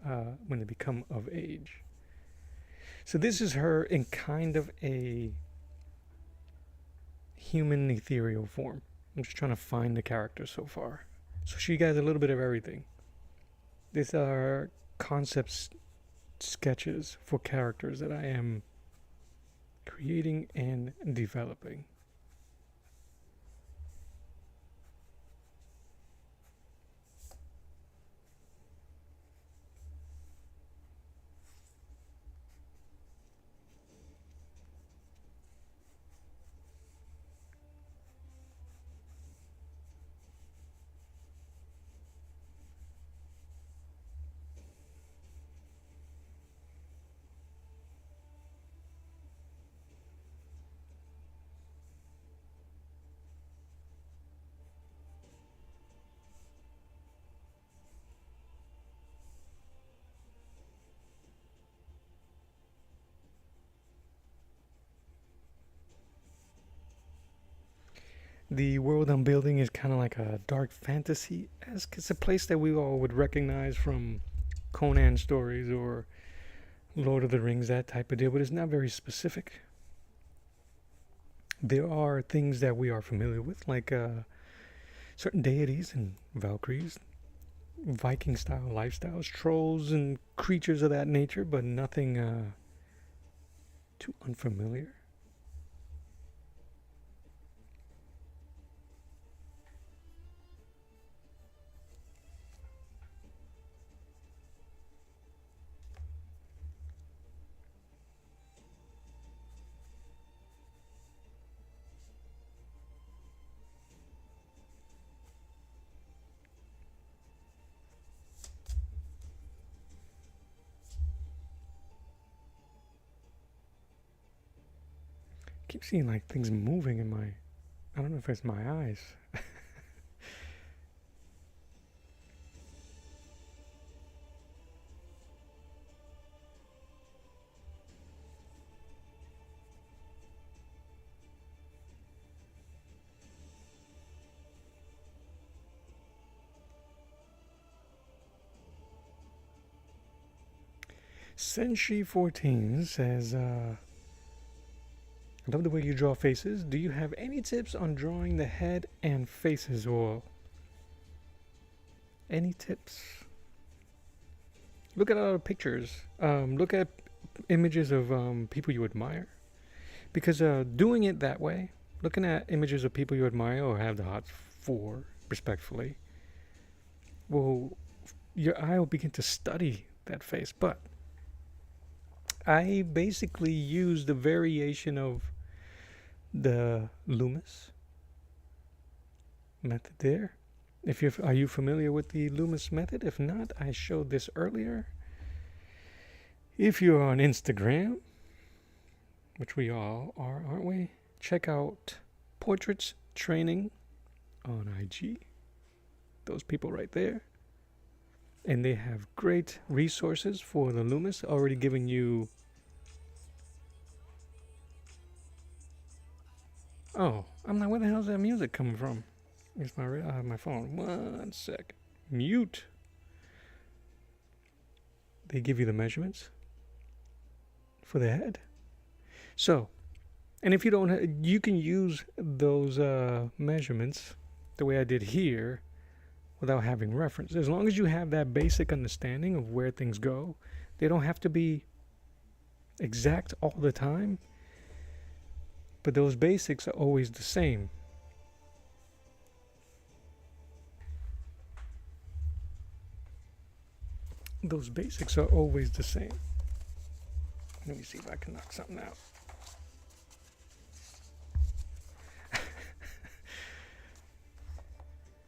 when they become of age. So this is her in kind of a human ethereal form. I'm just trying to find the character so far. So she got a little bit of everything. These are concept sketches for characters that I am creating and developing. The world I'm building is kind of like a dark fantasy-esque. It's a place that we all would recognize from Conan stories or Lord of the Rings, that type of deal, but it's not very specific. There are things that we are familiar with, like certain deities and Valkyries, Viking style lifestyles, trolls and creatures of that nature, but nothing too unfamiliar. I keep seeing like things moving in my, I don't know if it's my eyes. Senshi14 says, I love the way you draw faces. Do you have any tips on drawing the head and faces, or any tips? Look at other pictures. Look at images of people you admire. Because doing it that way, looking at images of people you admire or have the hots for, respectfully, well, your eye will begin to study that face. But I basically use the variation of the Loomis method there. Are you familiar with the Loomis method? If not, I showed this earlier. If you're on Instagram, which we all are, aren't we? Check out Portraits Training on IG. Those people right there. And they have great resources for the Loomis, already giving you... Oh, I'm like, where the hell's that music coming from? Here's my phone. 1 sec. Mute. They give you the measurements for the head. So, and if you don't, you can use those measurements the way I did here without having reference. As long as you have that basic understanding of where things go, they don't have to be exact all the time, but those basics are always the same. Those basics are always the same. Let me see if I can knock something out.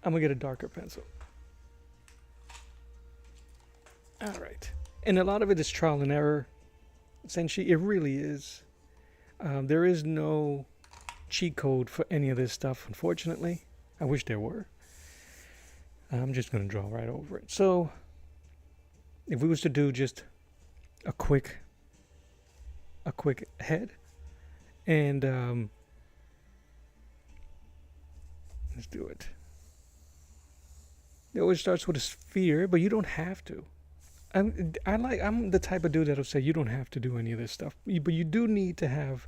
I'm gonna get a darker pencil. All right. And a lot of it is trial and error. Essentially, it really is. There is no cheat code for any of this stuff, unfortunately. I wish there were. I'm just gonna draw right over it. So, if we was to do just a quick head, and let's do it. It always starts with a sphere, but you don't have to. I'm the type of dude that'll say you don't have to do any of this stuff, but you do need to have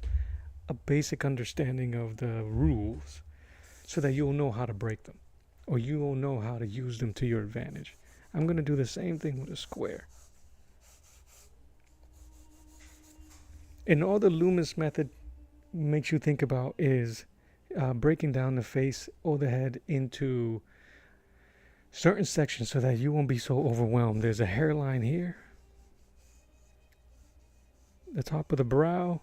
a basic understanding of the rules, so that you'll know how to break them, or you will know how to use them to your advantage. I'm gonna do the same thing with a square. And all the Loomis method makes you think about is breaking down the face or the head into certain sections so that you won't be so overwhelmed. There's a hairline here, the top of the brow,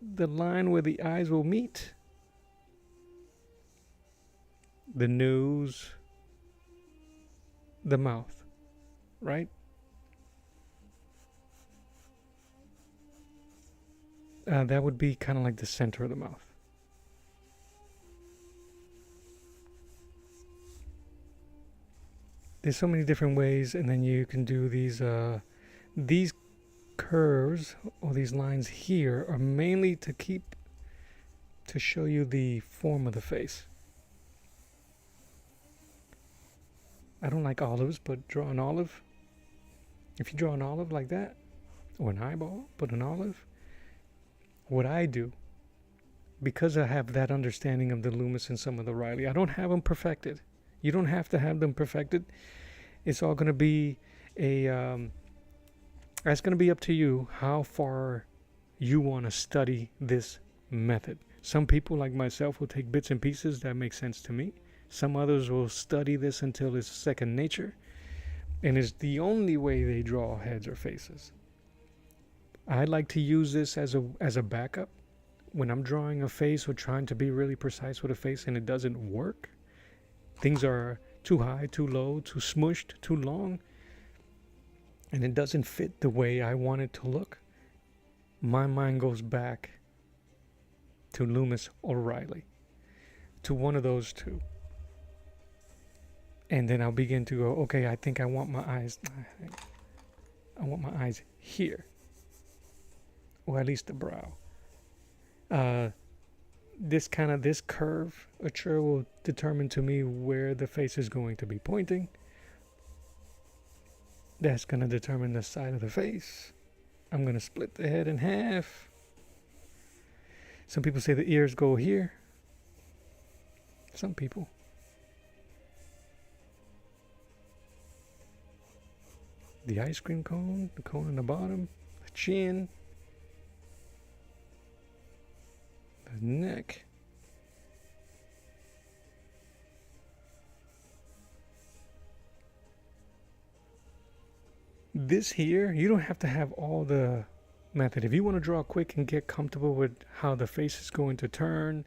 the line where the eyes will meet, the nose, the mouth, right? That would be kind of like the center of the mouth. There's so many different ways, and then you can do these curves or these lines here are mainly to keep to show you the form of the face. I don't like olives, but draw an olive. If you draw an olive like that, or an eyeball, but an olive, what I do, because I have that understanding of the Loomis and some of the Riley, I don't have them perfected. You don't have to have them perfected. It's all going to be that's going to be up to you how far you want to study this method. Some people like myself will take bits and pieces that make sense to me. Some others will study this until it's second nature, and it's the only way they draw heads or faces. I like to use this as a backup when I'm drawing a face or trying to be really precise with a face and it doesn't work. Things are too high, too low, too smushed, too long, and it doesn't fit the way I want it to look. My mind goes back to Loomis or Riley, to one of those two. And then I'll begin to go, okay, I think I want my eyes here, or at least the brow. This curvature will determine to me where the face is going to be pointing. That's going to determine the side of the face. I'm going to split the head in half. Some people say the ears go here. Some people. The ice cream cone, the cone on the bottom, the chin, the neck. This here, you don't have to have all the method. If you want to draw quick and get comfortable with how the face is going to turn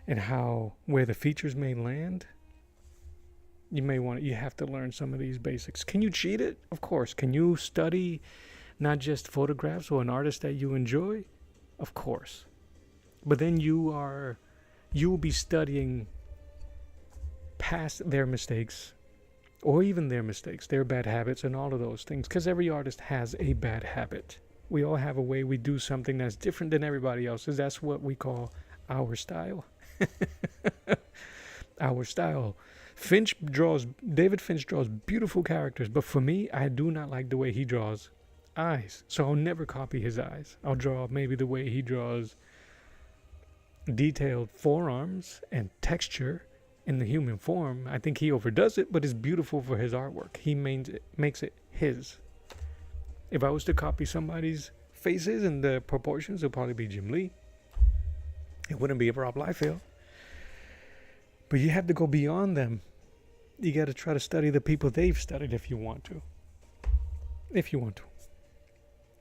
and where the features may land, you have to learn some of these basics. Can you cheat it? Of course. Can you study not just photographs or an artist that you enjoy? Of course. But then you will be studying past their mistakes, or even their mistakes, their bad habits, and all of those things. Because every artist has a bad habit. We all have a way we do something that's different than everybody else's. That's what we call our style. Our style. David Finch draws beautiful characters, but for me, I do not like the way he draws eyes. So I'll never copy his eyes. I'll draw maybe the way he draws detailed forearms and texture in the human form. I think he overdoes it, but it's beautiful for his artwork. He makes it his. If I was to copy somebody's faces and the proportions, it'd probably be Jim Lee. It wouldn't be a Rob Liefeld. But you have to go beyond them. You got to try to study the people they've studied if you want to.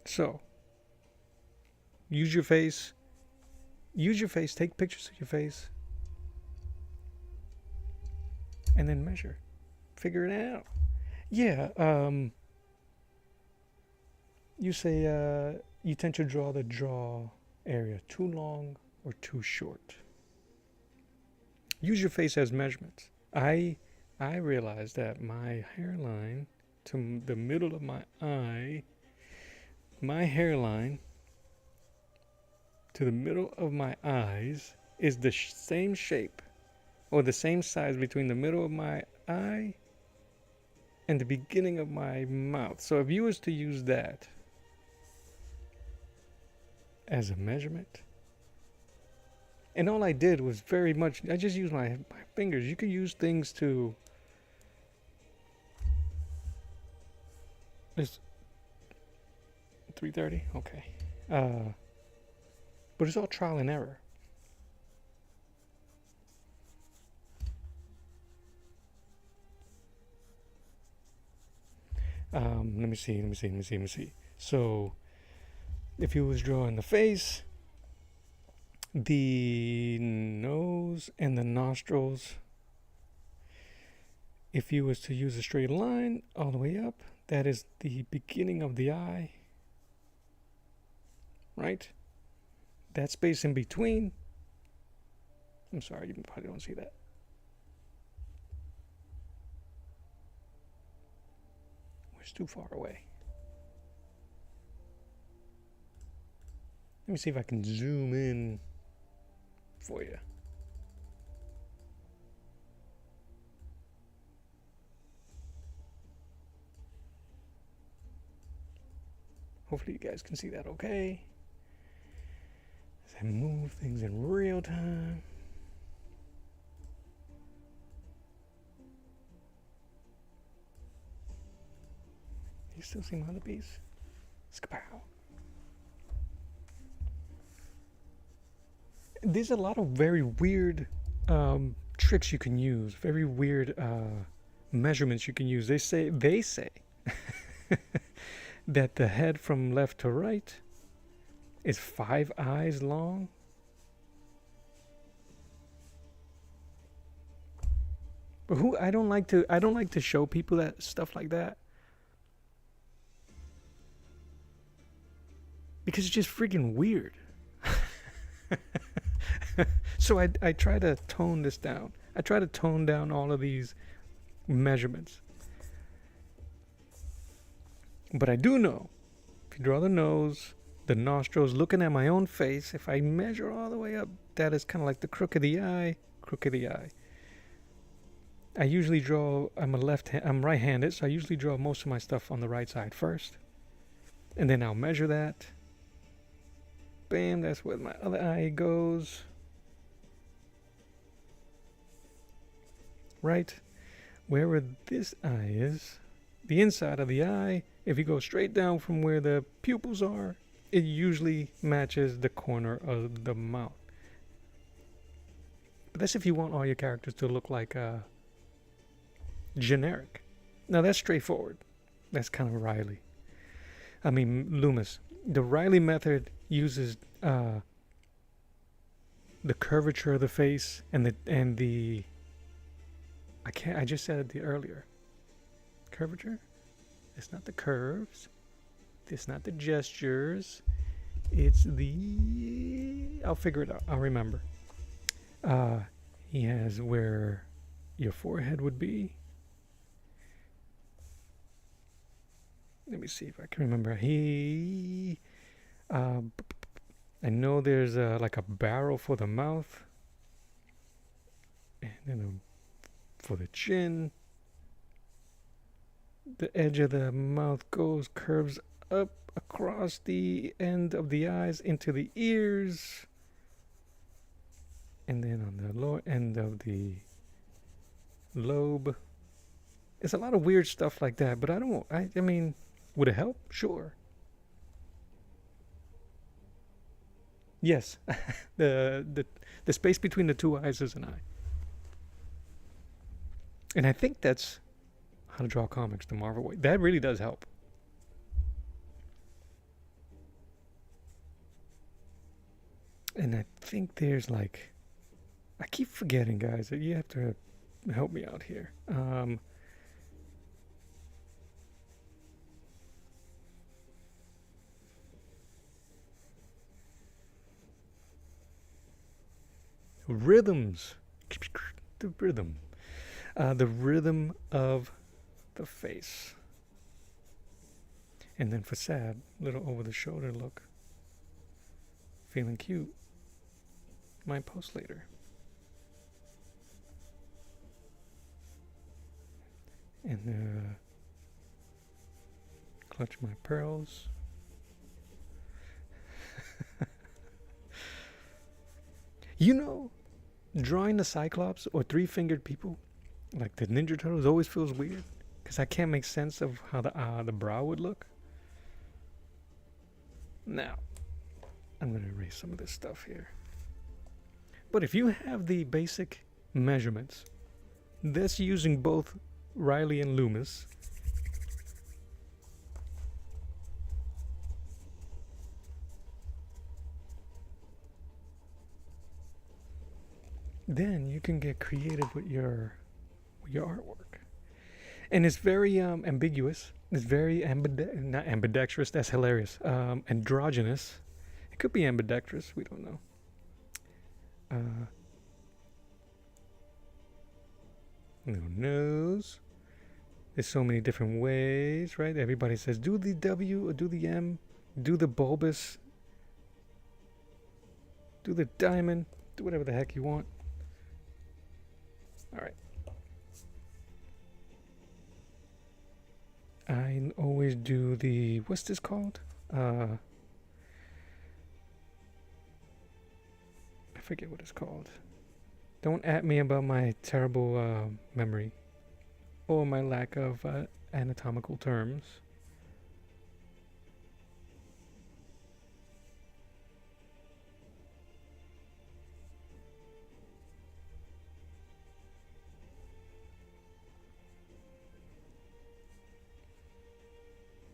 So, use your face. Take pictures of your face. And then measure. Figure it out. Yeah, you say you tend to draw the jaw area too long or too short. Use your face as measurements. I realized that my hairline to the middle of my eye, my hairline to the middle of my eyes is the same shape or the same size between the middle of my eye and the beginning of my mouth. So if you was to use that as a measurement, and all I did was I just used my fingers. You could use things to, it's 3:30, okay. But it's all trial and error. Let me see. So, if you was drawing the face, the nose and the nostrils, if you was to use a straight line all the way up, that is the beginning of the eye, right? That space in between, I'm sorry, you probably don't see that. It's too far away. Let me see if I can zoom in. for you. Hopefully you guys can see that okay. As I move things in real time. You still see my other piece? Skapow. There's a lot of very weird tricks you can use, very weird measurements you can use. They say that the head from left to right is 5 eyes long. But I don't like to show people that stuff like that. Because it's just freaking weird. So I try to tone this down. I try to tone down all of these measurements. But I do know, if you draw the nose, the nostrils, looking at my own face, if I measure all the way up, that is kind of like the crook of the eye. I usually draw, I'm right-handed, so I usually draw most of my stuff on the right side first. And then I'll measure that. Bam, that's where my other eye goes. Right where this eye is, the inside of the eye, if you go straight down from where the pupils are, it usually matches the corner of the mouth. But that's if you want all your characters to look like generic. Now that's straightforward. That's kind of Loomis. The Riley method uses the curvature of the face and the I just said it earlier. Curvature? It's not the curves. It's not the gestures. It's the... I'll figure it out. I'll remember. He has where your forehead would be. Let me see if I can remember. I know there's like a barrel for the mouth. And then for the chin. The edge of the mouth curves up across the end of the eyes into the ears. And then on the lower end of the lobe. It's a lot of weird stuff like that, but I mean, would it help? Sure. Yes. the space between the two eyes is an eye. And I think that's How to Draw Comics the Marvel way. That really does help. And I think there's like... I keep forgetting, guys. You have to help me out here. Rhythms. The rhythm. The rhythm of the face. And then for sad, little over the shoulder look. Feeling cute. Might post later. And clutch my pearls. You know, drawing the Cyclops or three-fingered people, like the Ninja Turtles, always feels weird because I can't make sense of how the brow would look. Now, I'm going to erase some of this stuff here. But if you have the basic measurements, that's using both Riley and Loomis. Then you can get creative with your artwork. And it's very ambiguous. It's very not ambidextrous. That's hilarious. Androgynous. It could be ambidextrous. We don't know. No nose. There's so many different ways, right? Everybody says do the W or do the M, do the bulbous, do the diamond. Do whatever the heck you want. Alright. I always do the, what's this called? I forget what it's called. Don't at me about my terrible memory or my lack of anatomical terms.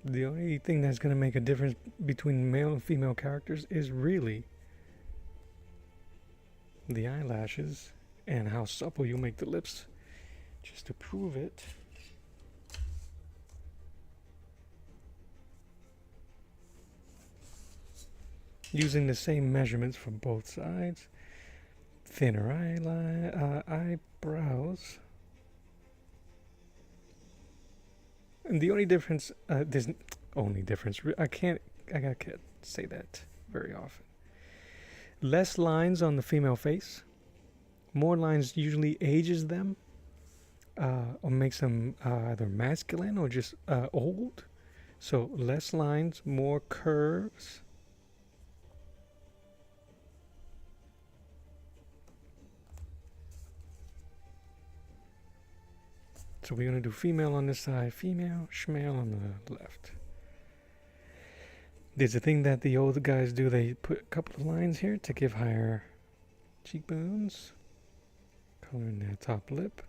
The only thing that's going to make a difference between male and female characters is really the eyelashes and how supple you make the lips. Just to prove it, using the same measurements for both sides. Thinner eyebrows. And the only difference, there's only difference, I can't say that very often. Less lines on the female face. More lines usually ages them, or makes them either masculine or just old. So less lines, more curves. So we're going to do female on this side, female, schmale on the left. There's a thing that the older guys do. They put a couple of lines here to give higher cheekbones. Color in that top lip.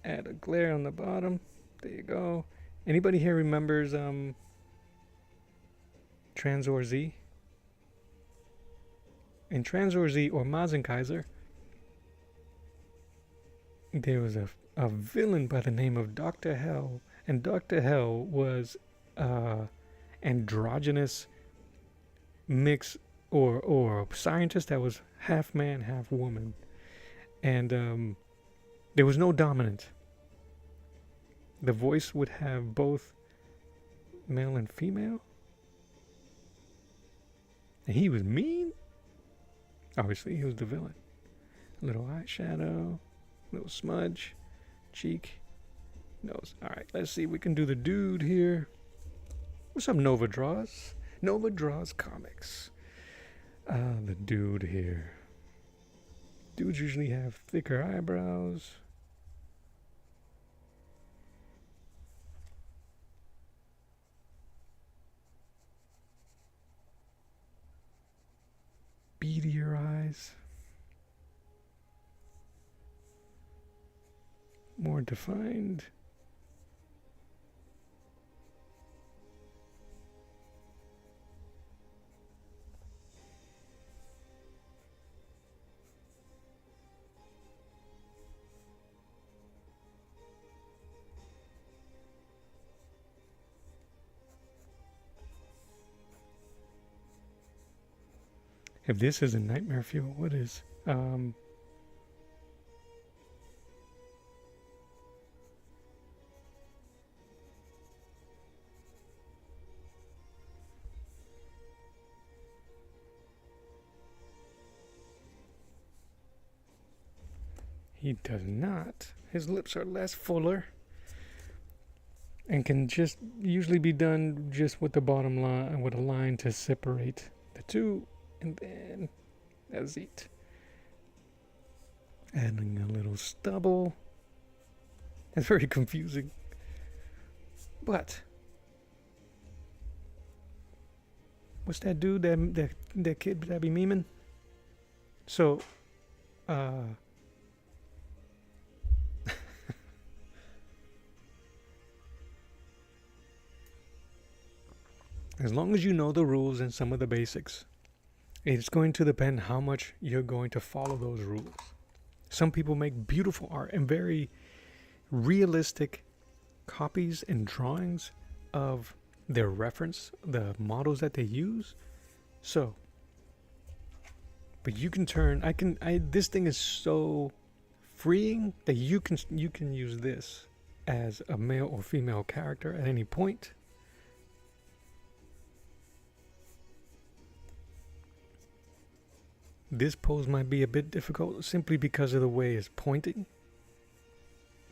Add a glare on the bottom. There you go. Anybody here remembers Transor Z? In Transor Z or Mazinkaiser, there was a villain by the name of Dr. Hell, and Dr. Hell was androgynous mix or a scientist that was half man, half woman, and there was no dominant. The voice would have both male and female, and he was mean. Obviously, he was the villain. A little eyeshadow, little smudge. Cheek, nose. All right, let's see. We can do the dude here. What's up, Nova Draws? Nova Draws Comics. The dude here. Dudes usually have thicker eyebrows. Beadier eyes. More defined. If this is a nightmare fuel, what is? He does not. His lips are less fuller and can just usually be done just with the bottom line, with a line to separate the two, and then that's it. Adding a little stubble. It's very confusing. But what's that dude, that kid that be memeing? So as long as you know the rules and some of the basics, it's going to depend how much you're going to follow those rules. Some people make beautiful art and very realistic copies and drawings of their reference, the models that they use. So, but you can turn, this thing is so freeing that you can use this as a male or female character at any point. This pose might be a bit difficult simply because of the way it's pointing.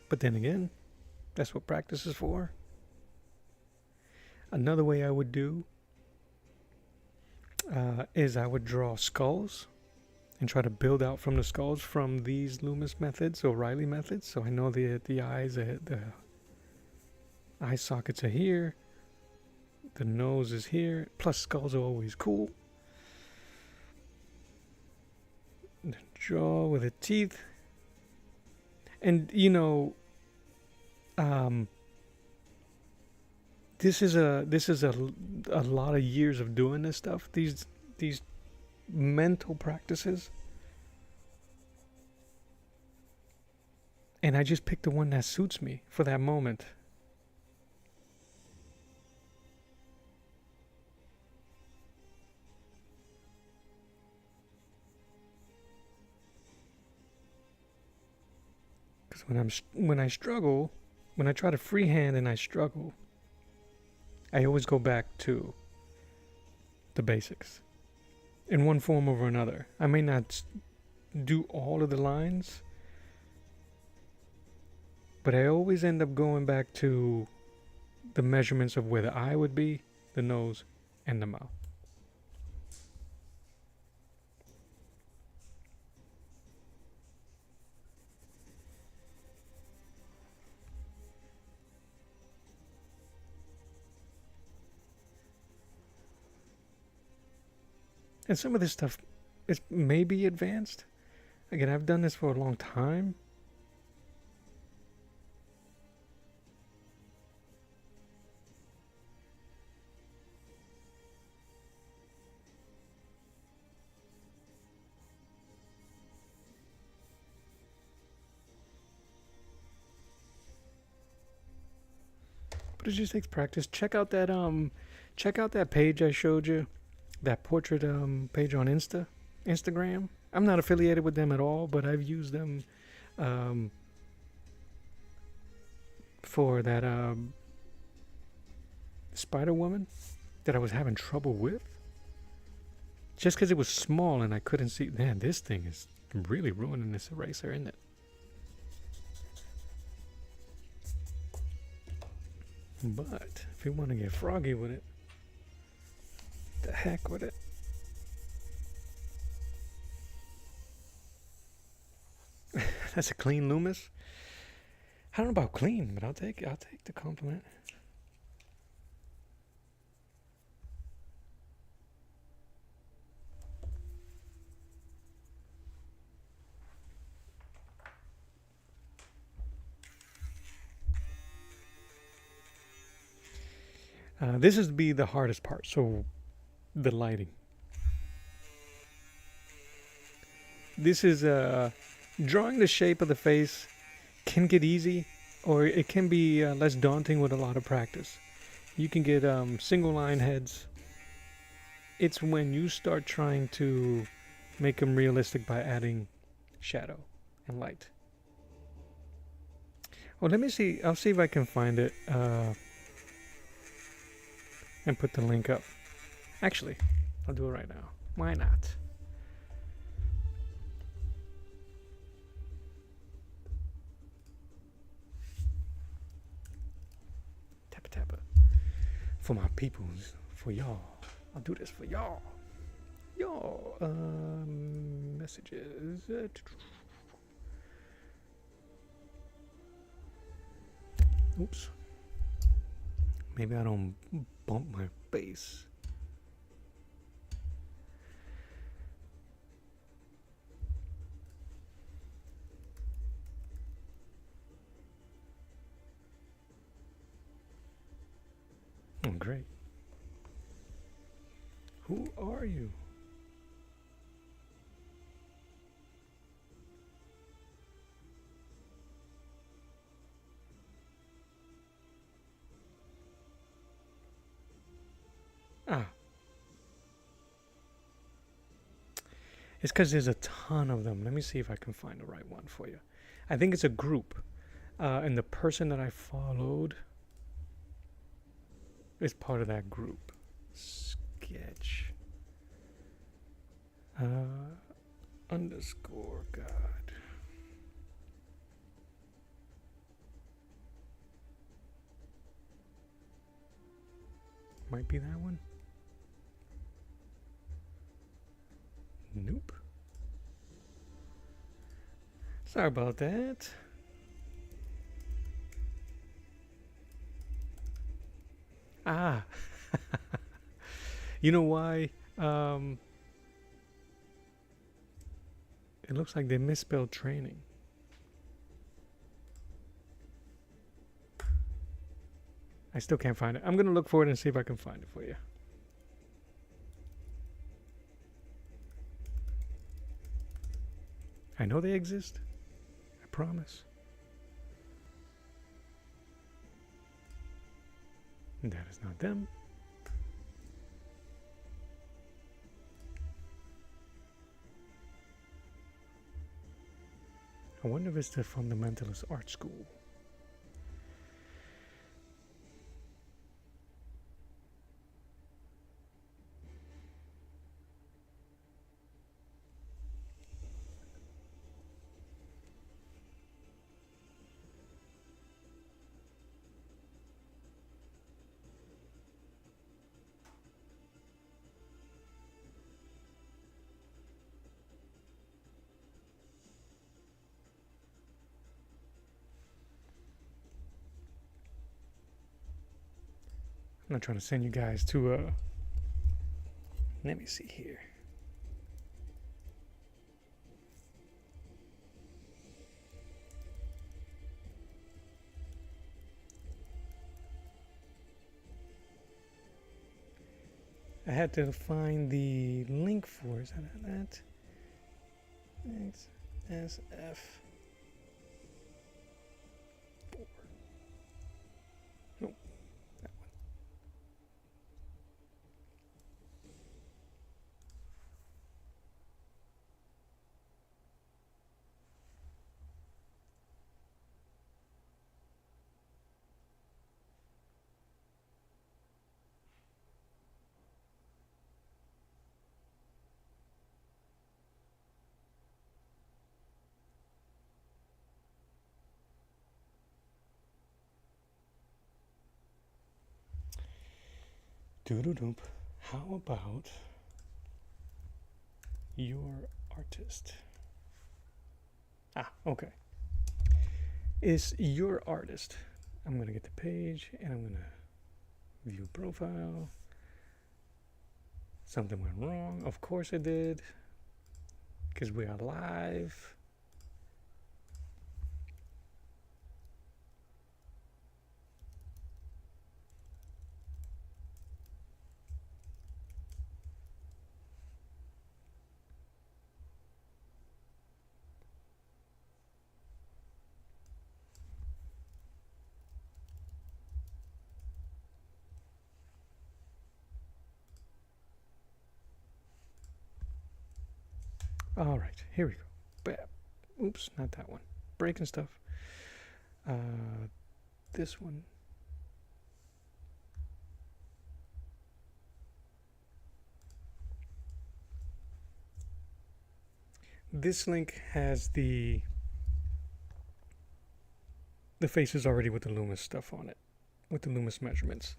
But then again, that's what practice is for. Another way I would do is I would draw skulls and try to build out from the skulls from these Loomis methods or Riley methods. So I know the eyes, the eye sockets are here, the nose is here, plus skulls are always cool. The jaw with the teeth. And you know, this is a lot of years of doing this stuff. These mental practices, and I just picked the one that suits me for that moment. Because when I struggle, when I try to freehand and I struggle, I always go back to the basics in one form or another. I may not do all of the lines, but I always end up going back to the measurements of where the eye would be, the nose, and the mouth. And some of this stuff is maybe advanced. Again, I've done this for a long time. But it just takes practice. Check out that page I showed you. That portrait page on Instagram. I'm not affiliated with them at all, but I've used them for that Spider Woman that I was having trouble with. Just because it was small and I couldn't see. Man, this thing is really ruining this eraser, isn't it? But if you want to get froggy with it, the heck with it. That's a clean Loomis. I don't know about clean, but I'll take the compliment. This is be the hardest part. So the lighting. This is drawing the shape of the face can get easy, or it can be less daunting with a lot of practice. You can get single line heads. It's when you start trying to make them realistic by adding shadow and light. Well, let me see. I'll see if I can find it and put the link up. Actually, I'll do it right now. Why not? Tappa tappa. For my peoples, for y'all. I'll do this for y'all. Y'all. Messages. Oops. Maybe I don't bump my face. Oh, great. Who are you? Ah. It's because there's a ton of them. Let me see if I can find the right one for you. I think it's a group. And the person that I followed is part of that group. Sketch. underscore God. Might be that one. Nope. Sorry about that. Ah. You know why? It looks like they misspelled training. I still can't find it. I'm going to look for it and see if I can find it for you. I know they exist. I promise. That is not them. I wonder if it's the Fundamentalist Art School. I'm not trying to send you guys to let me see here. I had to find the link for is that XSF 4. Nope, that one. Doodle-doop. How about your artist? Ah, okay. Is your artist. I'm going to get the page and I'm going to view profile. Something went wrong. Of course it did. Because we are live. All right, here we go. Bam. Oops, not that one. Breaking stuff. This one. This link has the faces already with the Loomis stuff on it, with the Loomis measurements.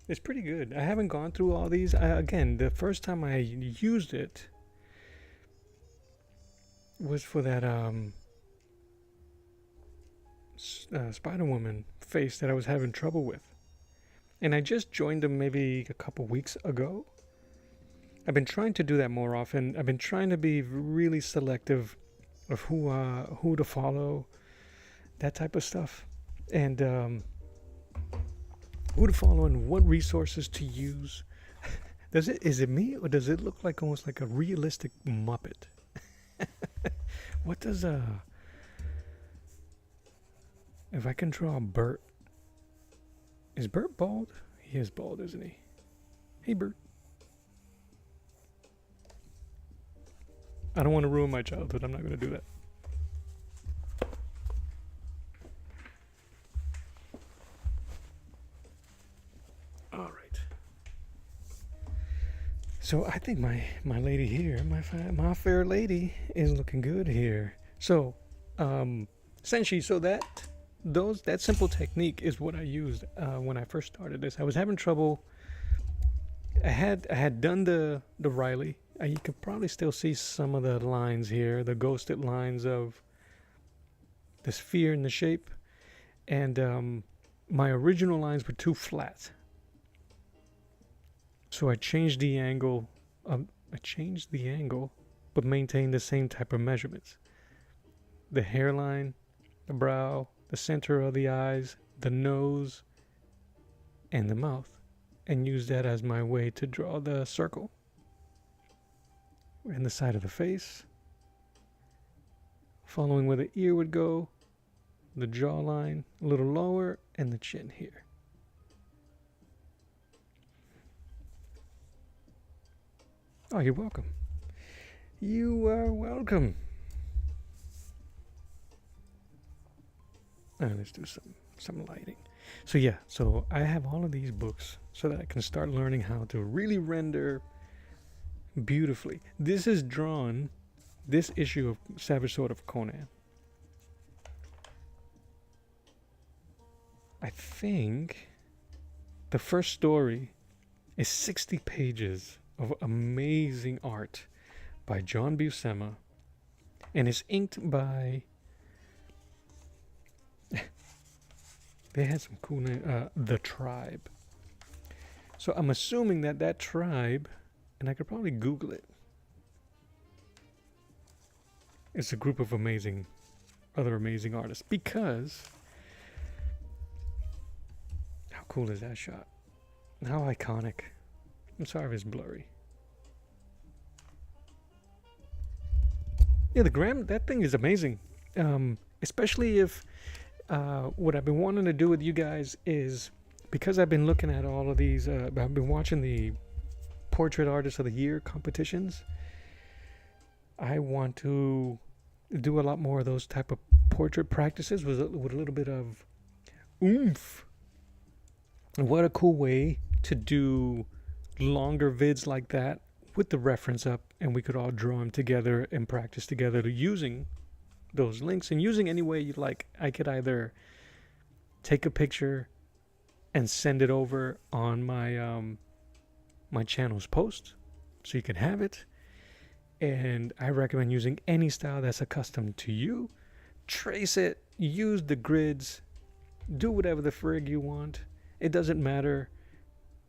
It's pretty good. I haven't gone through all these. Again, the first time I used it was for that Spider-Woman face that I was having trouble with. And I just joined them maybe a couple weeks ago. I've been trying to do that more often. I've been trying to be really selective of who to follow, that type of stuff. And who to follow and what resources to use. Is it me or does it look like almost like a realistic Muppet? What does if I can draw Bert? Is Bert bald? He is bald, isn't he? Hey Bert. I don't want to ruin my childhood. I'm not going to do that. All right. So I think my lady here, my fair lady, is looking good here. So, Senshi, so that simple technique is what I used when I first started this. I was having trouble. I had done the Riley. You could probably still see some of the lines here, the ghosted lines of the sphere and the shape. And my original lines were too flat. So I changed the angle. But maintained the same type of measurements. The hairline, the brow, the center of the eyes, the nose, and the mouth. And used that as my way to draw the circle. And the side of the face. Following where the ear would go. The jawline a little lower. And the chin here. Oh, you're welcome. You are welcome. Let's do some lighting. So yeah, so I have all of these books so that I can start learning how to really render beautifully. This is drawn, this issue of Savage Sword of Conan. I think the first story is 60 pages of amazing art by John Buscema, and it's inked by they had some cool name, The Tribe. So I'm assuming that tribe, and I could probably Google it, it's a group of other amazing artists. Because how cool is that shot? How iconic. I'm sorry if it's blurry. Yeah, that thing is amazing. Especially if what I've been wanting to do with you guys is, because I've been looking at all of these, I've been watching the Portrait Artist of the Year competitions. I want to do a lot more of those type of portrait practices with a little bit of oomph. And what a cool way to do longer vids like that with the reference up, and we could all draw them together and practice together to using those links, and using any way you like. I could either take a picture and send it over on my my channel's post so you can have it, and I recommend using any style that's accustomed to you. Trace it, use the grids, do whatever the frig you want. It doesn't matter,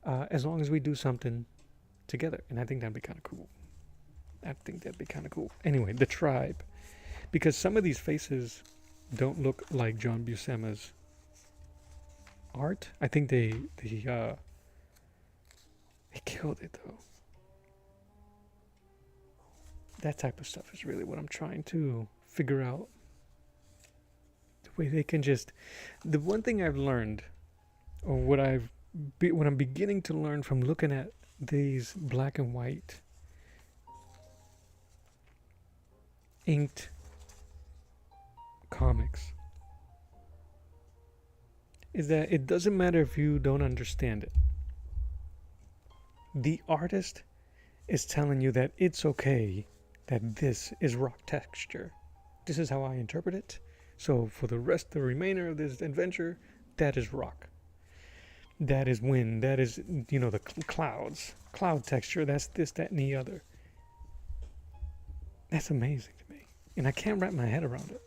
as long as we do something together. And I think that'd be kind of cool. Anyway, The Tribe. Because some of these faces don't look like John Buscema's art. I think they killed it though. That type of stuff is really what I'm trying to figure out. The way they can just... The one thing I've learned, or what I'm beginning to learn from looking at these black and white inked comics, is that it doesn't matter if you don't understand it. The artist is telling you that it's okay, that this is rock texture. This is how I interpret it. So for the remainder of this adventure, that is rock. That is wind. That is, the cloud texture. That's this, that, and the other. That's amazing to me. And I can't wrap my head around it.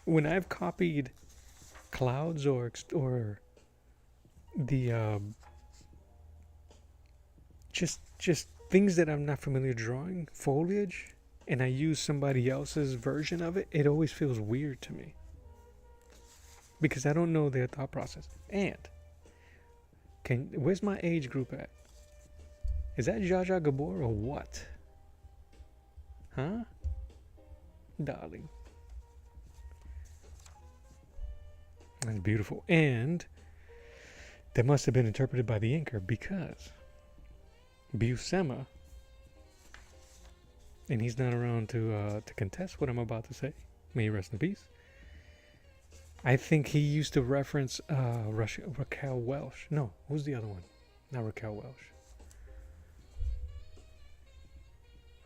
When I've copied clouds or the just things that I'm not familiar drawing, foliage, and I use somebody else's version of it, it always feels weird to me. Because I don't know their thought process. And where's my age group at? Is that Zsa Zsa Gabor or what? Huh? Darling. That's beautiful. And that must have been interpreted by the inker, because Buscema, and he's not around to contest what I'm about to say. May he rest in peace. I think he used to reference Raquel Welch. No, who's the other one? Not Raquel Welch.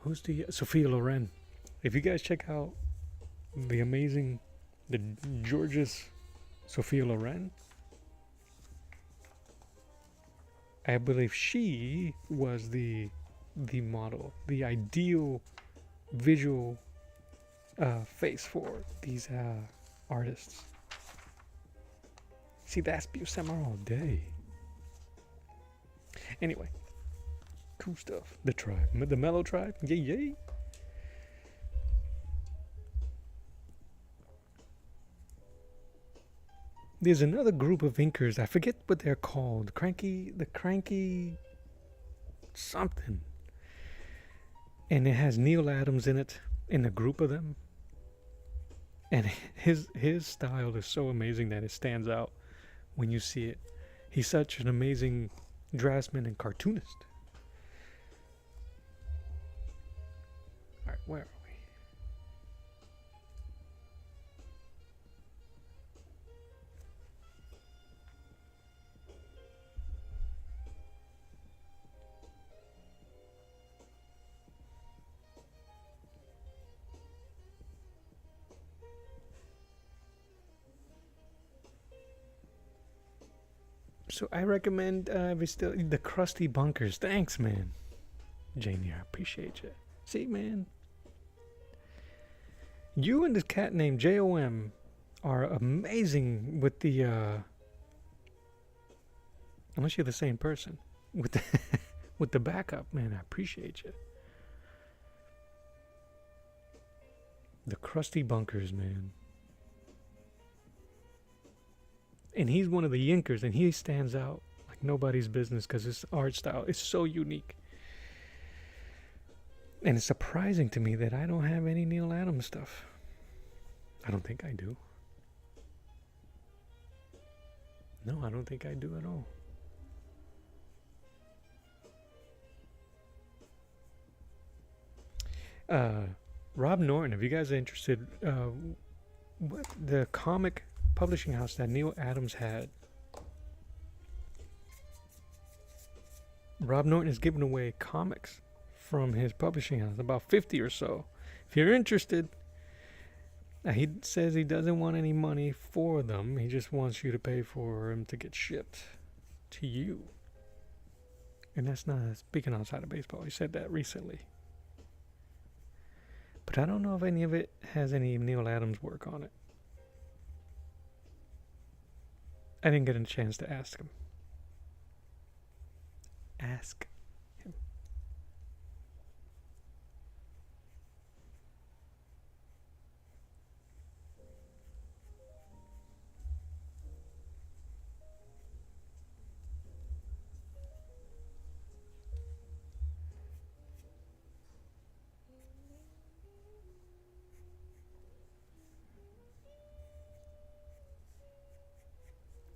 Who's the Sophia Loren? If you guys check out the George's Sophia Loren, I believe she was the model, the ideal visual face for these artists. See, that's Buscema all day. Anyway, cool stuff. The tribe, the Mello tribe, yay yay. There's another group of inkers. I forget what they're called. The cranky something. And it has Neil Adams in it, in a group of them. And his style is so amazing that it stands out when you see it. He's such an amazing draftsman and cartoonist. Alright, where are we? So I recommend the Crusty Bunkers. Thanks, man. Janie, I appreciate you. See, man. You and this cat named JOM are amazing with the unless you're the same person. With the with the backup, man. I appreciate you. The Crusty Bunkers, man. And he's one of the Yinkers, and he stands out like nobody's business because his art style is so unique. And it's surprising to me that I don't have any Neil Adams stuff. I don't think I do. No, I don't think I do at all. Rob Norton, if you guys are interested, what the comic publishing house that Neil Adams had. Rob Norton is giving away comics from his publishing house, about 50 or so. If you're interested, he says he doesn't want any money for them. He just wants you to pay for them to get shipped to you. And that's not speaking outside of baseball. He said that recently. But I don't know if any of it has any Neil Adams work on it. I didn't get a chance to ask him. Ask him.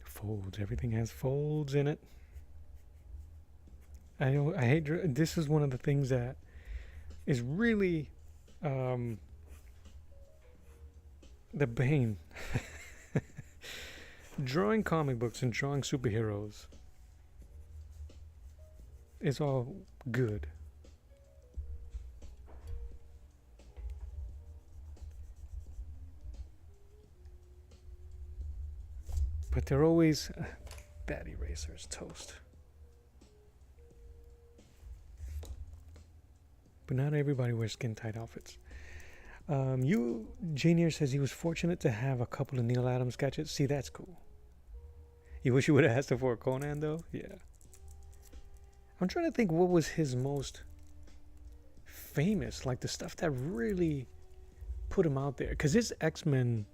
Folds. Everything has folds in it. I hate. This is one of the things that is really the bane. Drawing comic books and drawing superheroes is all good. But they're always bad erasers, toast. But not everybody wears skin-tight outfits. Janier says he was fortunate to have a couple of Neil Adams sketches. See, that's cool. You wish you would have asked him for a Conan, though? Yeah. I'm trying to think what was his most famous, like the stuff that really put him out there. Because his X-Men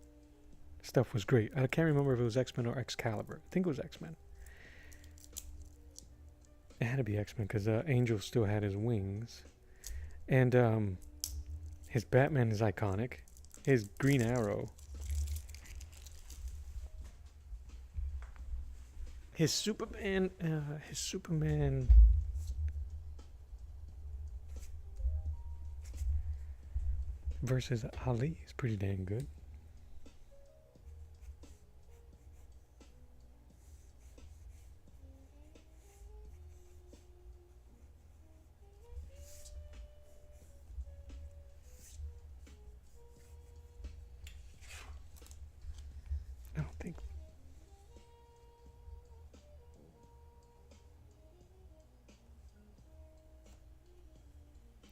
stuff was great. I can't remember if it was X-Men or Excalibur. I think it was X-Men. It had to be X-Men because Angel still had his wings. And his Batman is iconic. His Green Arrow. His Superman versus Ali is pretty dang good. I don't think.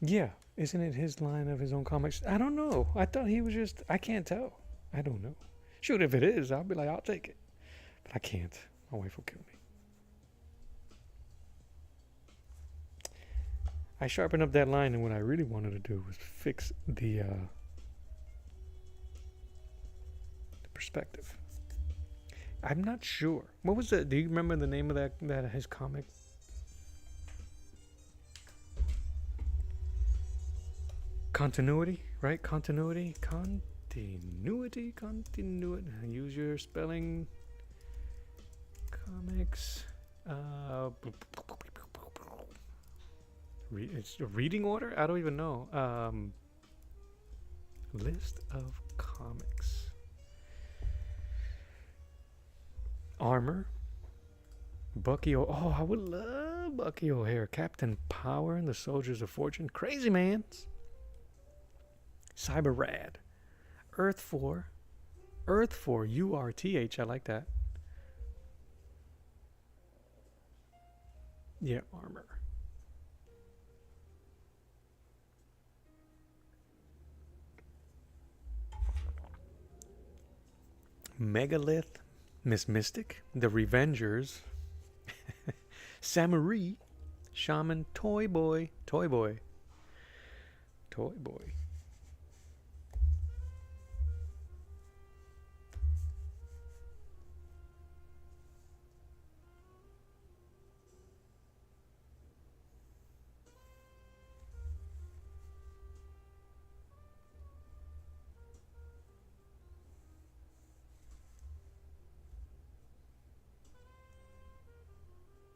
Yeah, isn't it his line of his own comics? I don't know. I thought he was just. I can't tell. I don't know. Shoot, if it is, I'll be like, I'll take it. But I can't. My wife will kill me. I sharpened up that line, and what I really wanted to do was fix the perspective. I'm not sure. What was that? Do you remember the name of that his comic? Continuity, right? Continuity. Use your spelling. Comics. It's a reading order? I don't even know. List of comics. Armor. Bucky I would love Bucky O'Hare. Captain Power and the Soldiers of Fortune. Crazy Mans. Cyber Rad. Earth 4. URTH. I like that. Yeah, Armor. Megalith. Miss Mystic. The Revengers. Samurai. Shaman. Toy Boy.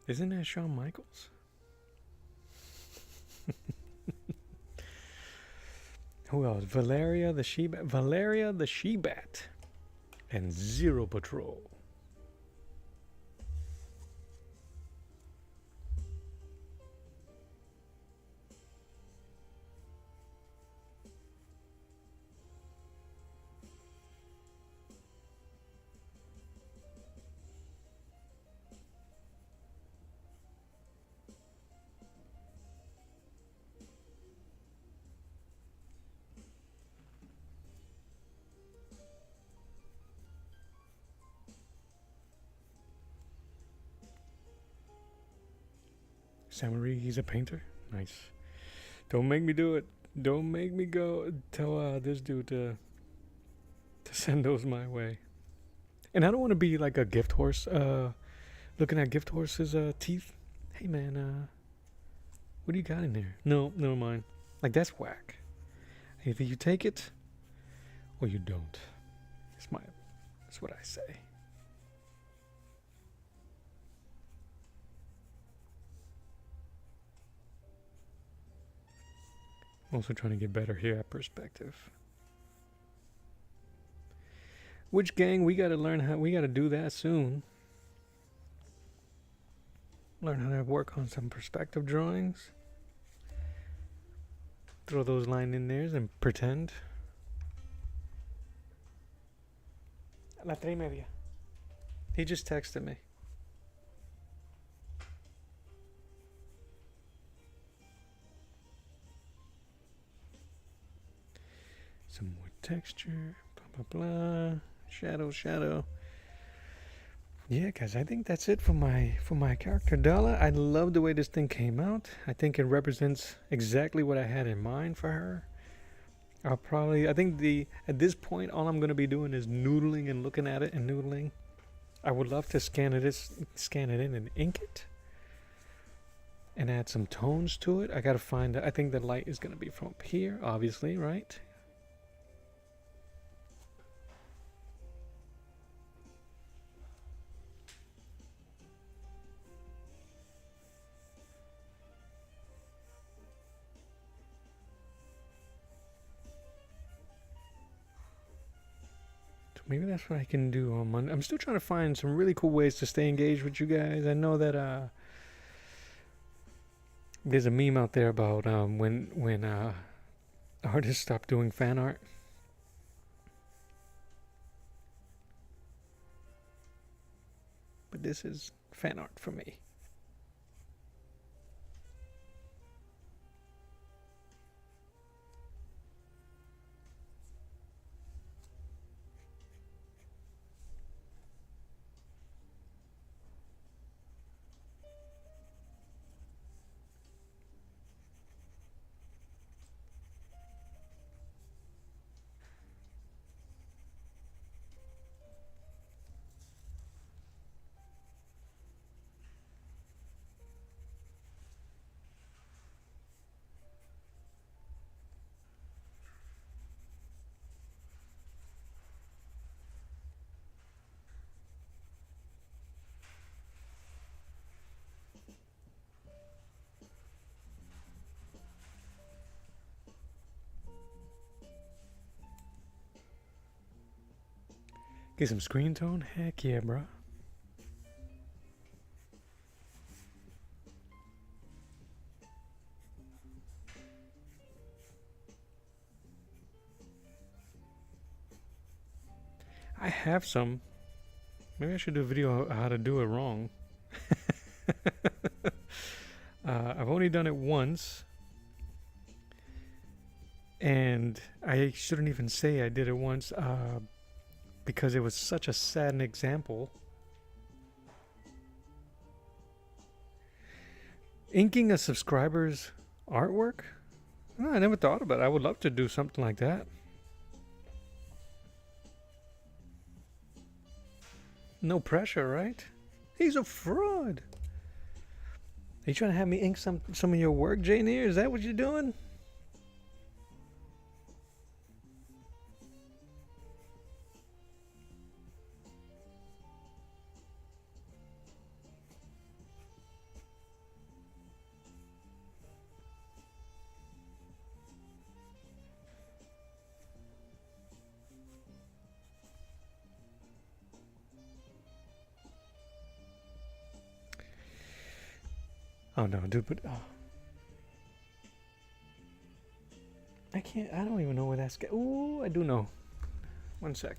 Isn't that Shawn Michaels? Who else? Valeria the She-Bat. And Zero Patrol. Samurai, he's a painter. Nice. Don't make me do it. Don't make me go tell this dude to send those my way. And I don't want to be like a gift horse, looking at gift horse's teeth. Hey man, what do you got in there? No, never mind. Like that's whack. Either you take it or you don't. That's what I say. Also trying to get better here at perspective. Which gang we gotta learn how we gotta do that soon. Learn how to work on some perspective drawings. Throw those lines in there and pretend. La 3:30. He just texted me. Some more texture, blah blah blah, shadow. Yeah, guys, I think that's it for my character Dala. I love the way this thing came out. I think it represents exactly what I had in mind for her. At this point, all I'm gonna be doing is noodling and looking at it and noodling. I would love to scan it in and ink it, and add some tones to it. I gotta find. I think the light is gonna be from up here, obviously, right? Maybe that's what I can do on Monday. I'm still trying to find some really cool ways to stay engaged with you guys. I know that there's a meme out there about when artists stop doing fan art. But this is fan art for me. Get some screen tone? Heck yeah, bro. I have some. Maybe I should do a video how to do it wrong. I've only done it once. And I shouldn't even say I did it once because it was such a sad example. Inking a subscriber's artwork? Oh, I never thought about it. I would love to do something like that. No pressure, right? He's a fraud. Are you trying to have me ink some of your work, Jane Eyre? Is that what you're doing? Oh no, dude, but I can't. I don't even know where that's. Ooh, I do know. One sec.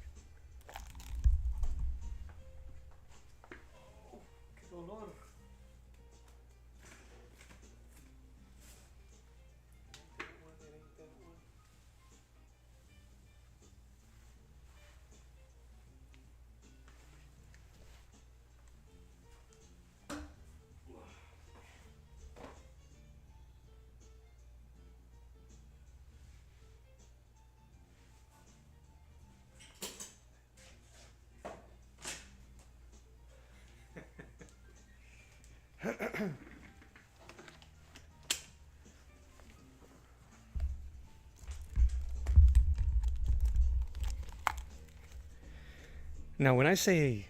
Now, when I say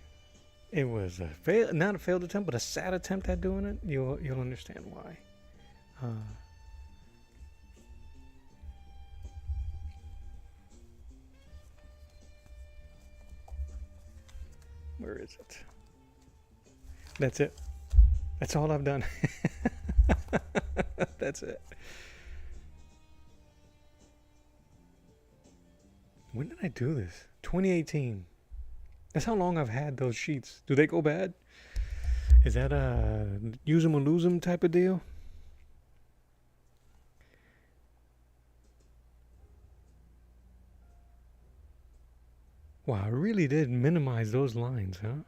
it was not a failed attempt, but a sad attempt at doing it, you'll understand why. Where is it? That's it. That's all I've done. That's it. When did I do this? 2018. That's how long I've had those sheets. Do they go bad? Is that a use 'em or lose 'em type of deal? Wow, I really did minimize those lines, huh?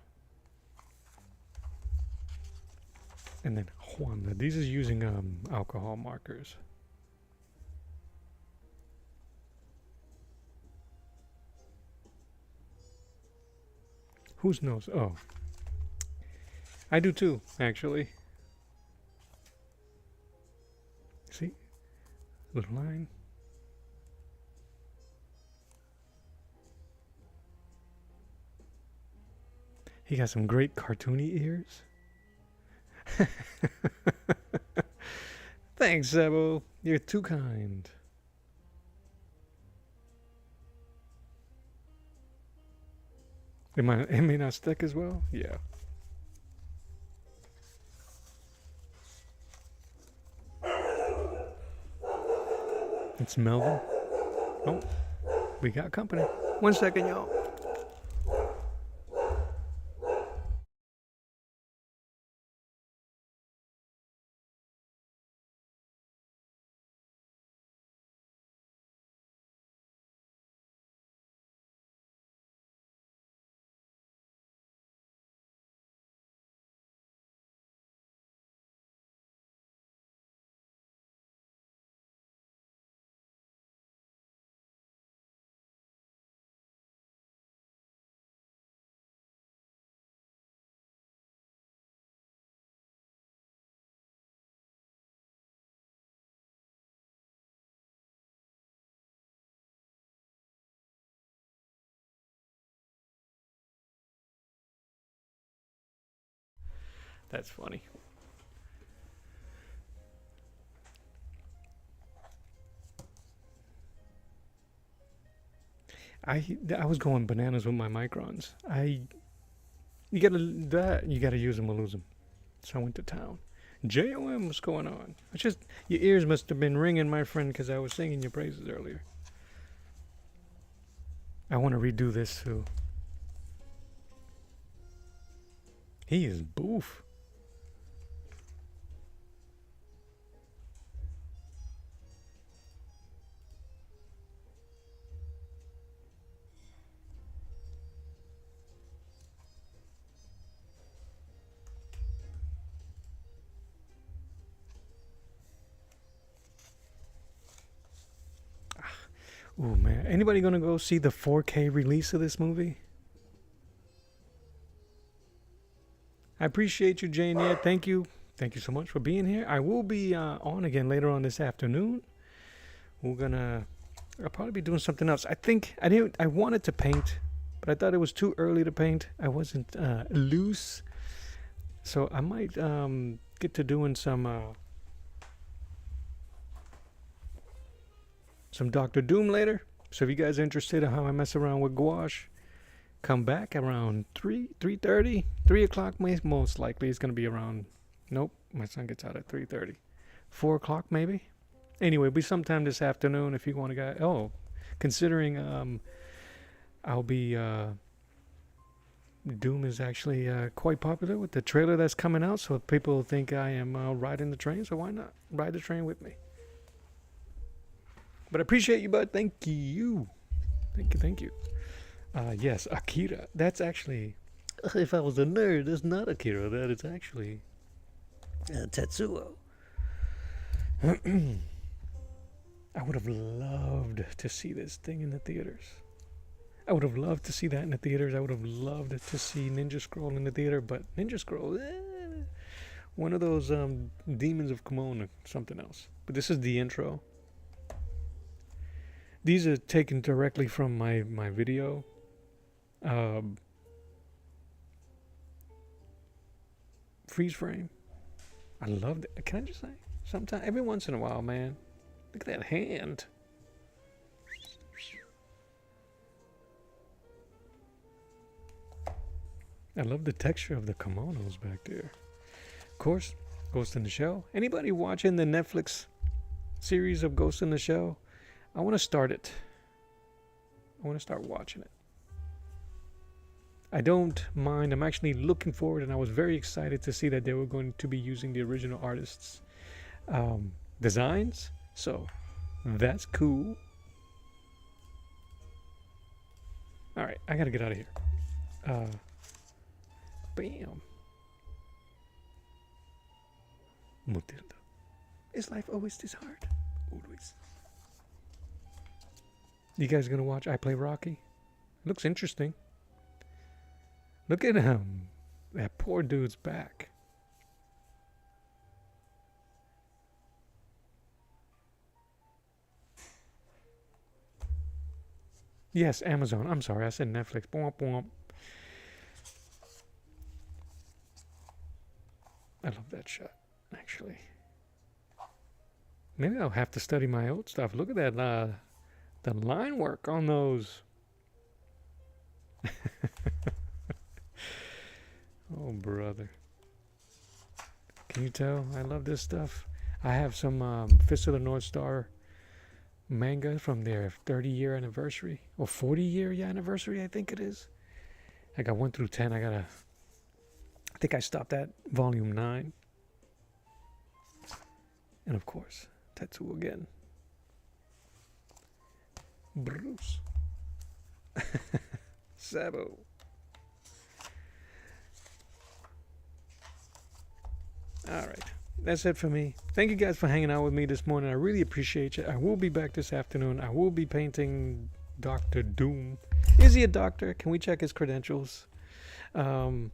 And then Juan, these is using alcohol markers. Whose knows? Oh, I do too, actually. See? Little line. He got some great cartoony ears. Thanks, Sebo. You're too kind. It may not stick as well. Yeah. It's Melvin. Oh, we got company. 1 second, y'all. That's funny. I was going bananas with my microns. You gotta use them or lose them. So I went to town. JOM, what's going on? It's just your ears must have been ringing, my friend, because I was singing your praises earlier. I want to redo this too. He is boof. Oh man, anybody gonna go see the 4K release of this movie? I appreciate you, Jane. Yeah, thank you so much for being here. I will be on again later on this afternoon. I'll probably be doing something else. I wanted to paint, but I thought it was too early to paint. I wasn't loose, so I might get to doing some Doctor Doom later. So if you guys are interested in how I mess around with gouache, come back around 3:30, 3 o'clock most likely. It's gonna be around. Nope, my son gets out at 3:30, 4 o'clock maybe. Anyway, it'll be sometime this afternoon if you want to go. Oh, considering I'll be Doom is actually quite popular with the trailer that's coming out, so people think I am riding the train. So why not ride the train with me? But I appreciate you, bud. Thank you. Thank you. Yes, Akira. That's actually, if I was a nerd, that's not Akira. That is actually Tetsuo. I would have loved to see this thing in the theaters. I would have loved to see that in the theaters. I would have loved to see Ninja Scroll in the theater, but Ninja Scroll, one of those demons of Kimono, something else. But this is the intro. These are taken directly from my video. Freeze frame. I loved it. Can I just say, sometimes, every once in a while, man, look at that hand. I love the texture of the kimonos back there. Of course, Ghost in the Shell. Anybody watching the Netflix series of Ghost in the Shell? I want to start it. I want to start watching it. I don't mind. I'm actually looking forward, and I was very excited to see that they were going to be using the original artists' designs. So that's cool. All right, I got to get out of here. Bam. Matilda. Is life always this hard? Always. You guys gonna watch I Play Rocky? Looks interesting. Look at him. That poor dude's back. Yes, Amazon. I'm sorry, I said Netflix. Bwomp, bwomp. I love that shot, actually. Maybe I'll have to study my old stuff. Look at that, the line work on those. Oh, brother. Can you tell? I love this stuff. I have some Fist of the North Star manga from their 30-year anniversary. Or 40-year anniversary, I think it is. I got 1 through 10. I think I stopped at volume 9. And of course, Tetsuo again. Bruce. Sabo. Alright. That's it for me. Thank you guys for hanging out with me this morning. I really appreciate you. I will be back this afternoon. I will be painting Dr. Doom. Is he a doctor? Can we check his credentials? But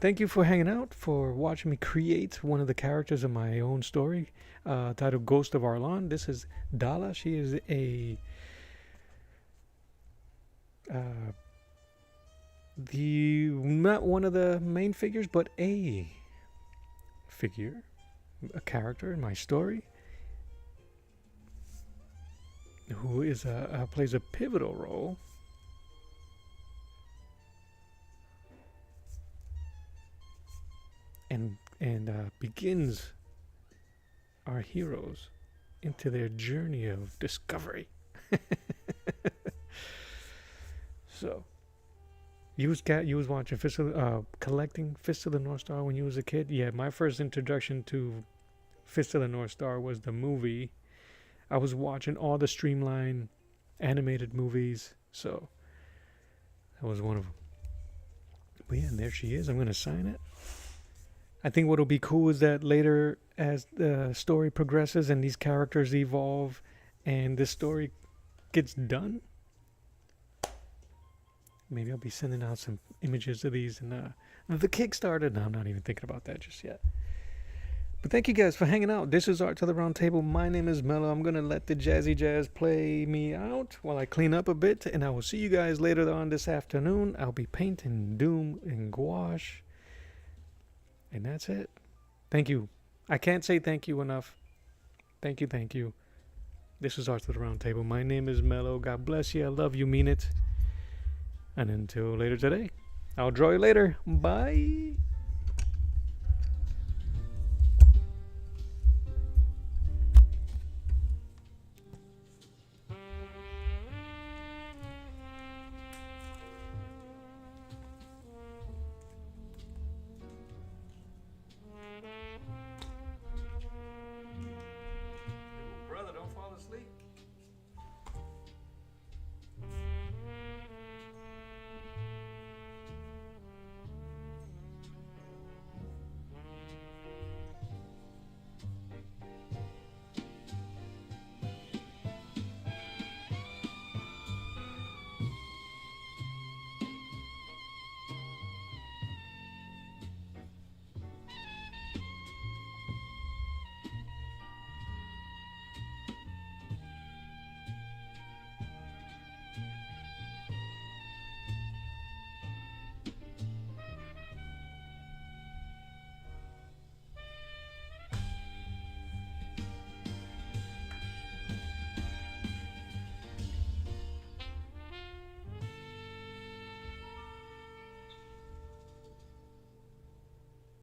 thank you for hanging out, for watching me create one of the characters of my own story, titled Ghost of Arlan. This is Dala. She is not one of the main figures, but a figure, a character in my story, who is plays a pivotal role and begins our heroes into their journey of discovery. So, you was watching collecting Fist of the North Star when you was a kid? Yeah, my first introduction to Fist of the North Star was the movie. I was watching all the Streamline animated movies, so that was one of them. But yeah, and there she is. I'm going to sign it. I think what'll be cool is that later, as the story progresses and these characters evolve and this story gets done, maybe I'll be sending out some images of these and the Kickstarter. No, I'm not even thinking about that just yet. But thank you guys for hanging out. This is Art to the Round Table. My name is Mello. I'm going to let the jazzy jazz play me out while I clean up a bit. And I will see you guys later on this afternoon. I'll be painting Doom in gouache. And that's it. Thank you. I can't say thank you enough. Thank you, thank you. This is Art to the Round Table. My name is Mello. God bless you. I love you. Mean it. And until later today, I'll draw you later. Bye.